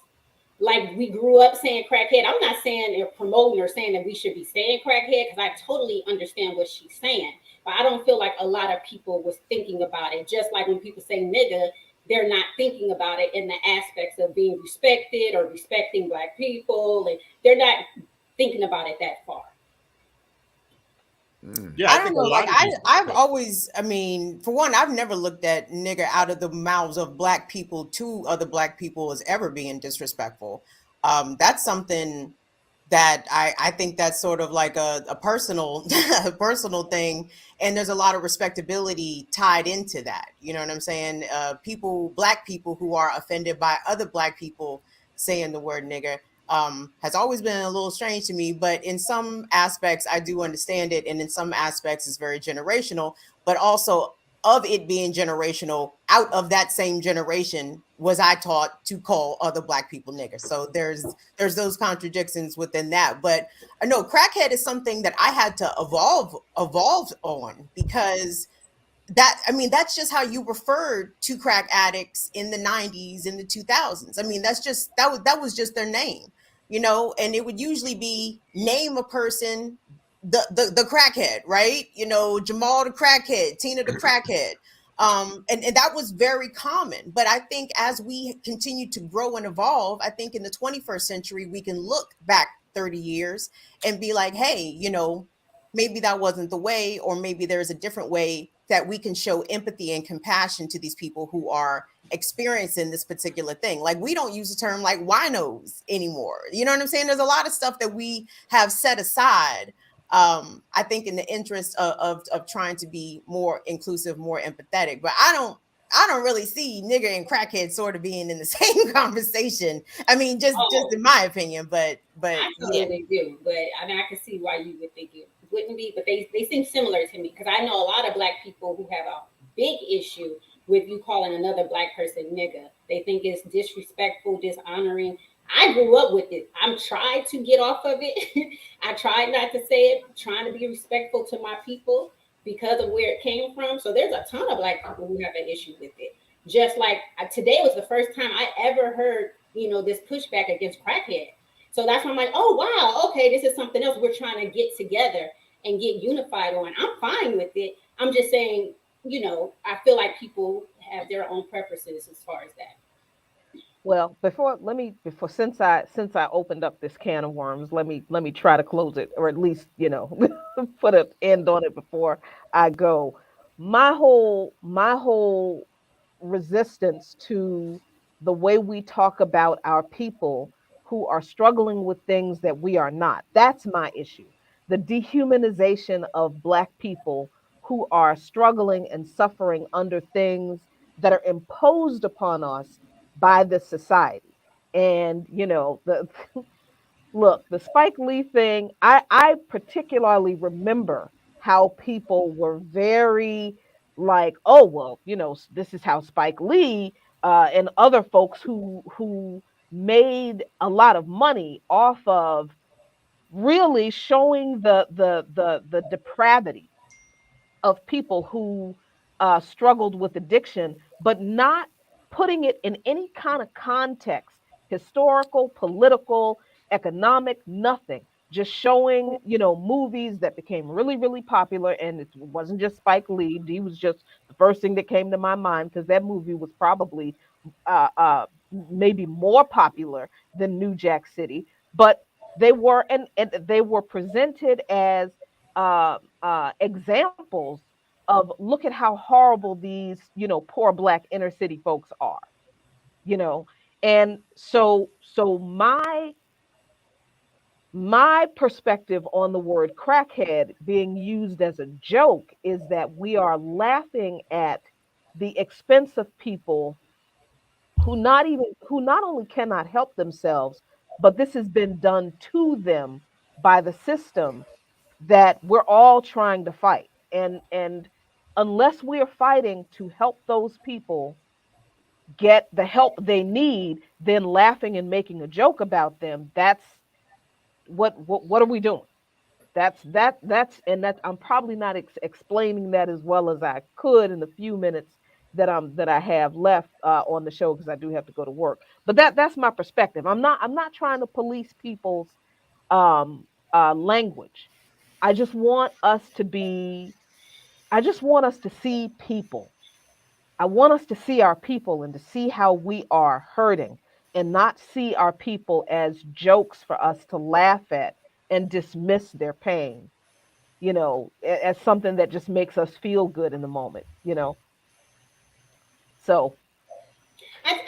Like we grew up saying crackhead. I'm not saying they're promoting or saying that we should be saying crackhead because I totally understand what she's saying. But I don't feel like a lot of people was thinking about it. Just like when people say nigga, they're not thinking about it in the aspects of being respected or respecting Black people. And they're not thinking about it that far. Yeah, I don't know. Like I've always, I mean, for one, I've never looked at nigger out of the mouths of Black people to other Black people as ever being disrespectful. That's something that I think that's sort of like a personal personal thing, and there's a lot of respectability tied into that. You know what I'm saying? Black people who are offended by other Black people saying the word nigger has always been a little strange to me, but in some aspects I do understand it, and in some aspects it's very generational. But also, of it being generational, out of that same generation was I taught to call other Black people niggers. So there's those contradictions within that. But I know crackhead is something that I had to evolve on, because that's just how you referred to crack addicts in the 90s, in the 2000s. I mean, that was just their name, and it would usually be name a person, the crackhead, right? Jamal the crackhead, Tina the crackhead. And that was very common. But I think as we continue to grow and evolve, I think in the 21st century, we can look back 30 years and be like, hey, maybe that wasn't the way, or maybe there's a different way that we can show empathy and compassion to these people who are experiencing this particular thing. Like, we don't use the term like winos anymore. You know what I'm saying? There's a lot of stuff that we have set aside, I think, in the interest of trying to be more inclusive, more empathetic. But I don't really see nigger and crackhead sort of being in the same conversation. I mean, just in my opinion, but I feel yeah. they do, but I can see why you would think it wouldn't be, but they seem similar to me, because I know a lot of Black people who have a big issue with you calling another Black person nigga. They think it's disrespectful, dishonoring. I grew up with it. I'm trying to get off of it. I tried not to say it, trying to be respectful to my people because of where it came from. So there's a ton of Black people who have an issue with it. Just like today was the first time I ever heard, this pushback against crackhead. So that's why I'm like, oh, wow, okay, this is something else we're trying to get together and get unified on. I'm fine with it. I'm just saying, I feel like people have their own preferences as far as that. Well, since I opened up this can of worms, let me try to close it, or at least, put an end on it before I go. my whole resistance to the way we talk about our people who are struggling with things that we are not. That's my issue. The dehumanization of Black people who are struggling and suffering under things that are imposed upon us by the society. And the look, the Spike Lee thing, I particularly remember how people were very like, oh, well, this is how Spike Lee and other folks who made a lot of money off of really showing the depravity of people who struggled with addiction, but not putting it in any kind of context, historical, political, economic, nothing. Just showing, movies that became really, really popular. And it wasn't just Spike Lee. He was just the first thing that came to my mind because that movie was probably maybe more popular than New Jack City. But they were, and they were presented as examples of look at how horrible these poor Black inner city folks are, and so my perspective on the word crackhead being used as a joke is that we are laughing at the expense of people who not only cannot help themselves, but this has been done to them by the system that we're all trying to fight. And unless we are fighting to help those people get the help they need, then laughing and making a joke about them, that's what are we doing? That's I'm probably not explaining that as well as I could in the few minutes that I have left on the show, because I do have to go to work. But that's my perspective. I'm not trying to police people's language. I just want us to see people. I want us to see our people and to see how we are hurting, and not see our people as jokes for us to laugh at and dismiss their pain, as something that just makes us feel good in the moment, So,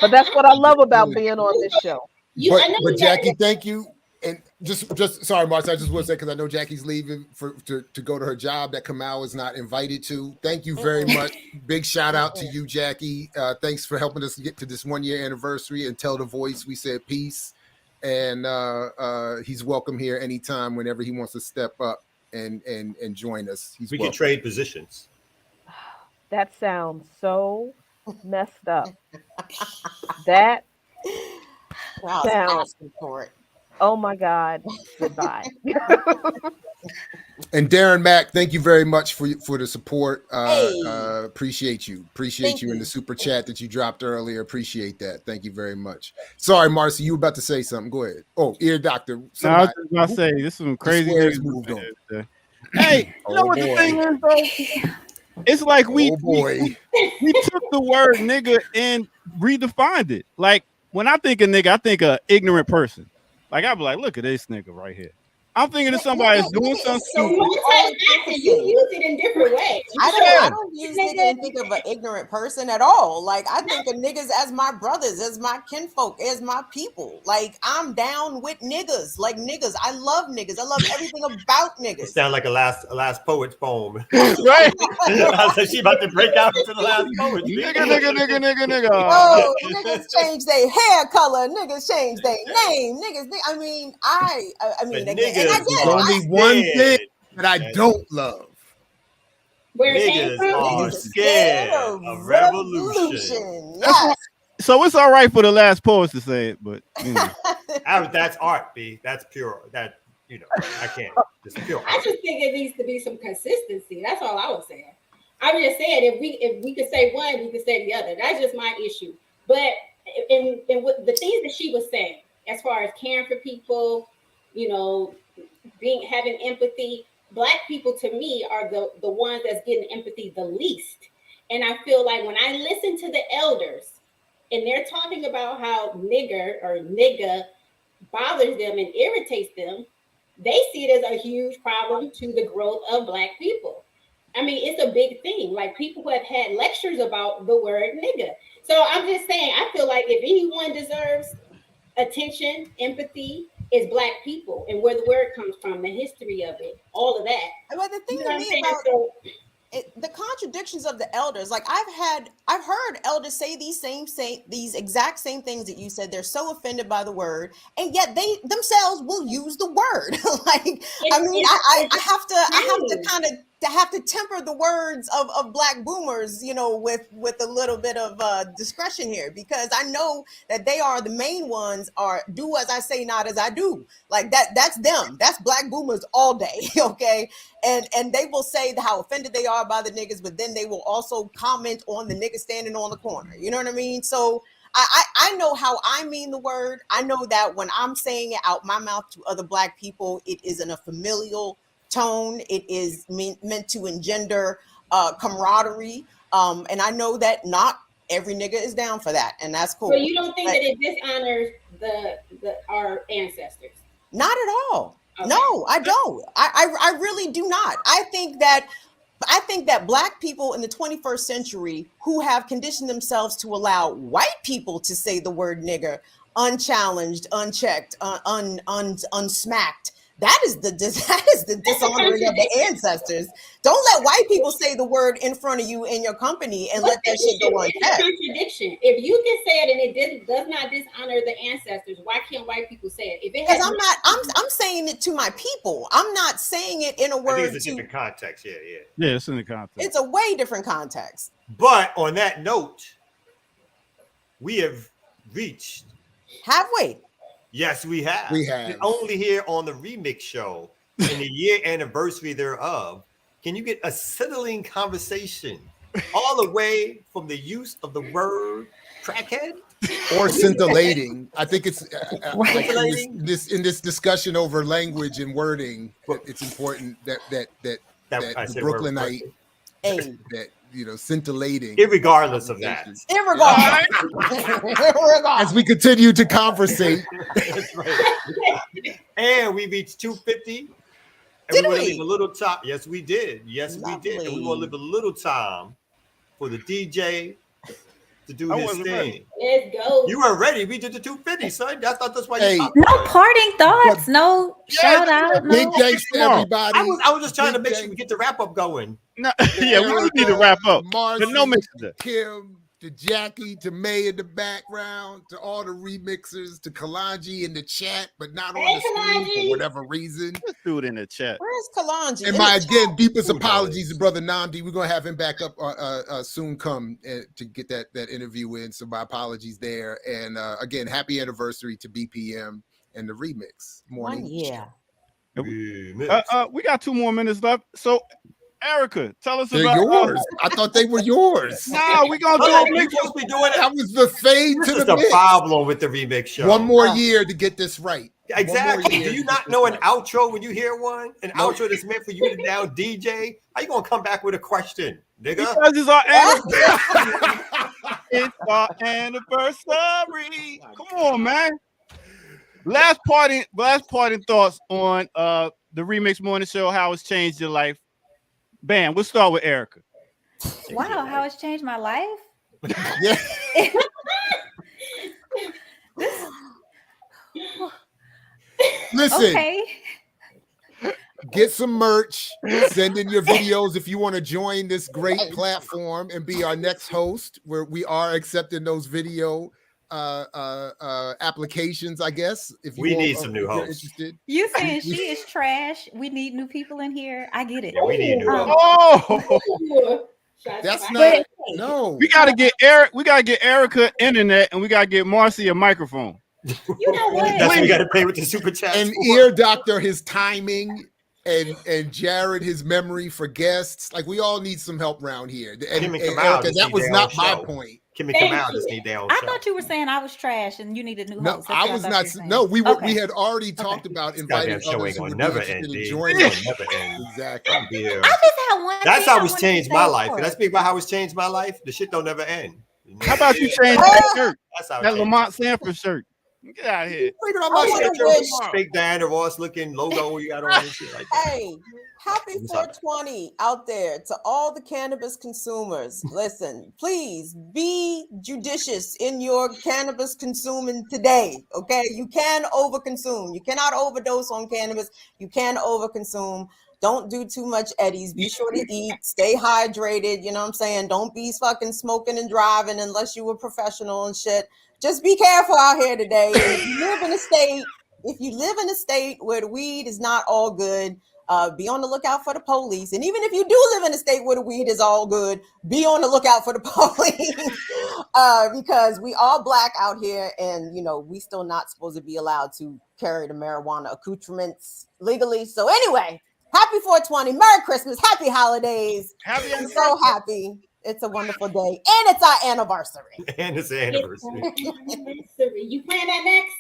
but that's what I love about being on this show. But Jackie, thank you. And just sorry, Marcia, I just want to say, because I know Jackie's leaving to go to her job that Kamau is not invited to. Thank you very much. Big shout out to you, Jackie. Thanks for helping us get to this 1 year anniversary, and tell the voice we said peace. And he's welcome here anytime, whenever he wants to step up and join us. We can trade positions. That sounds so messed up. That sounds for it. Oh my God! Goodbye. And Darren Mack, thank you very much for the support. Appreciate you. Appreciate you in the super chat that you dropped earlier. Appreciate that. Thank you very much. Sorry, Marcy, you were about to say something. Go ahead. Oh, ear doctor. No, I was just about to say this is some crazy things moved on. Hey, you know what the thing is, though? It's like we took the word nigga and redefined it. Like when I think of nigga, I think of ignorant person. Like I'd be like, look at this nigga right here. I'm thinking of somebody that's doing something stupid. You use it in different ways. I don't use nigga and think of an ignorant person at all. Like I think of niggas as my brothers, as my kinfolk, as my people. Like I'm down with niggas. Like niggas, I love niggas. I love everything about niggas. It sounds like a last poet's poem. Right? I was like, she about to break out into the last poet. Nigga. Oh, niggas change their hair color. Niggas change their name. Niggas. I mean, I mean, again, there's only one thing that I don't love. Where niggas are scared of revolution. Yes. So it's all right for the last poets to say it, but that's art, B. That's pure. That I can't. It's pure art. I just think it needs to be some consistency. That's all I was saying. I'm just saying if we could say one, we could say the other. That's just my issue. But in with the things that she was saying, as far as caring for people, having empathy, Black people to me are the ones that's getting empathy the least. And I feel like when I listen to the elders and they're talking about how nigga bothers them and irritates them, they see it as a huge problem to the growth of Black people. I mean, it's a big thing. Like people who have had lectures about the word nigga. So I'm just saying, I feel like if anyone deserves attention, empathy, is Black people and where the word comes from, the history of it, all of that. But the thing You know to what me I'm about saying? the contradictions of the elders, like I've heard elders say these exact same things that you said. They're so offended by the word, and yet they themselves will use the word. Like, I have to kind of temper the words of Black boomers, you know, with a little bit of discretion here, because I know that they are the main ones. Are do as I say, not as I do. Like that's them. That's Black boomers all day. Okay. And they will say how offended they are by the niggas, but then they will also comment on the niggas standing on the corner. You know what I mean? So I know how I mean the word. I know that when I'm saying it out my mouth to other Black people, it is in a familial tone. It is meant to engender camaraderie. And I know that not every nigga is down for that, and that's cool. So you don't think that it dishonors our ancestors? Not at all. Okay. No, I don't. I really do not. I think that Black people in the 21st century who have conditioned themselves to allow white people to say the word nigger unchallenged, unchecked, unsmacked. That is the dishonoring of the ancestors. Don't let white people say the word in front of you in your company and let that shit go unchecked. It's a contradiction. If you can say it and it does not dishonor the ancestors, why can't white people say it? Because I'm saying it to my people. I'm not saying it in a word. I think it's a different context. Yeah. Yeah, it's in the context. It's a way different context. But on that note, we have reached halfway. Yes, we have. We have. Only here on the Remix Show in the year anniversary thereof, can you get a settling conversation all the way from the use of the word crackhead? Or scintillating. I think it's like in this discussion over language and wording, it's important that the Brooklynite that scintillating. Irregardless of that. As we continue to conversate. That's right. And we reached 250. And we want to leave a little time. Yes, we did. Yes, we did. And we want to leave a little time for the DJ to do his thing. Let's go. You weren't ready. We did the 250, son. That's why you no parting thoughts. No shout out. Big thanks to everybody. I was just trying to make sure we get the wrap up going. No, yeah, we need to wrap up. Marcy, but no mixer. Kim, to Jackie, to May in the background, to all the remixers, to Kalanji in the chat, but not on the screen for whatever reason. Let's do it in the chat. Where's Kalanji? And my deepest apologies to Brother Namdi. We're gonna have him back up soon come to get that interview in. So my apologies there. And again, happy anniversary to BPM and the Remix Morning. 1 year. We got 2 more minutes left. So Erica, tell us They're about yours. I thought they were yours. No, we gonna do You're supposed to be doing it. That was the fade This to is the the mix. problem with the Remix Show. One more year to get this right. Exactly. Do you not know an outro when you hear one? An outro that's meant for you to now DJ? How you gonna come back with a question, nigga? Because it's our anniversary. It's our anniversary. Come on, man. Last parting thoughts on the Remix Morning Show, how it's changed your life. Bam, we'll start with Erica. Wow, how it's changed my life. Yeah. Listen. Okay. Get some merch. Send in your videos if you want to join this great platform and be our next host, where we are accepting those video applications, I guess. If we need some new hosts. Interested. You saying she is trash? We need new people in here. I get it. Yeah, we need new hosts. Oh, that's not. No, we gotta get Eric. We gotta get Erica internet, and we gotta get Marcy a microphone. You know what? That's what we gotta pay with the super chat. And ear doctor his timing. And Jared, his memory for guests. Like, we all need some help around here. And Erica, that was not my point. Kim and Kamal just need their own I show. thought you were saying I was trash and you needed new No, hosts. I was not. No, we had already talked about inviting Goddamn show others ain't who gonna would never be end. interested in Dude. joining. It's gonna never end. Exactly. Yeah. I just had one. That's thing I how it's wanted changed to my say life. for Can I it. speak about how it's changed my life? The shit don't never end. How about you change that shirt? That's how it That changed. Lamont Sanford shirt. Get out of here. Look at how I much wanna that your wish- fake Diana Ross looking logo you got on and shit like that. Hey, happy 420 out there to all the cannabis consumers. Listen, please be judicious in your cannabis consuming today. Okay, you can overconsume. You cannot overdose on cannabis. You can overconsume. Don't do too much eddies. Be sure to eat. Stay hydrated. You know what I'm saying? Don't be fucking smoking and driving unless you were professional and shit. Just be careful out here today. If you live in a state where the weed is not all good, be on the lookout for the police. And even if you do live in a state where the weed is all good, be on the lookout for the police because we all black out here, and you know we still not supposed to be allowed to carry the marijuana accoutrements legally. So anyway, happy 420, Merry Christmas, Happy Holidays. I'm so happy. It's a wonderful day, and it's our anniversary. And it's the anniversary. You plan that next?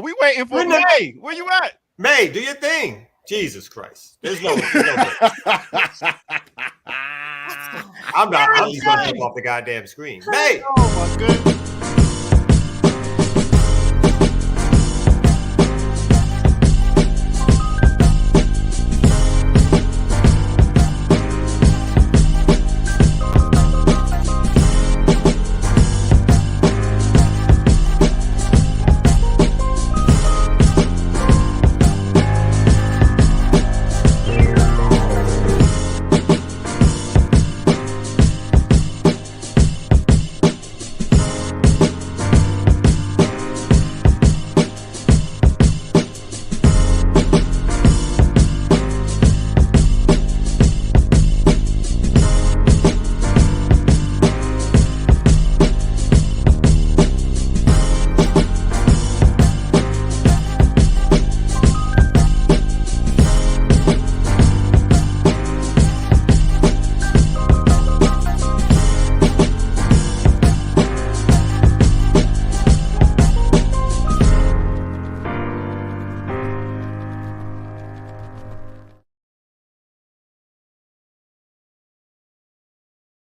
We waiting for Brenda. May. Where you at? May, do your thing. Jesus Christ. There's no I'm just gonna jump off the goddamn screen. May. Oh my goodness.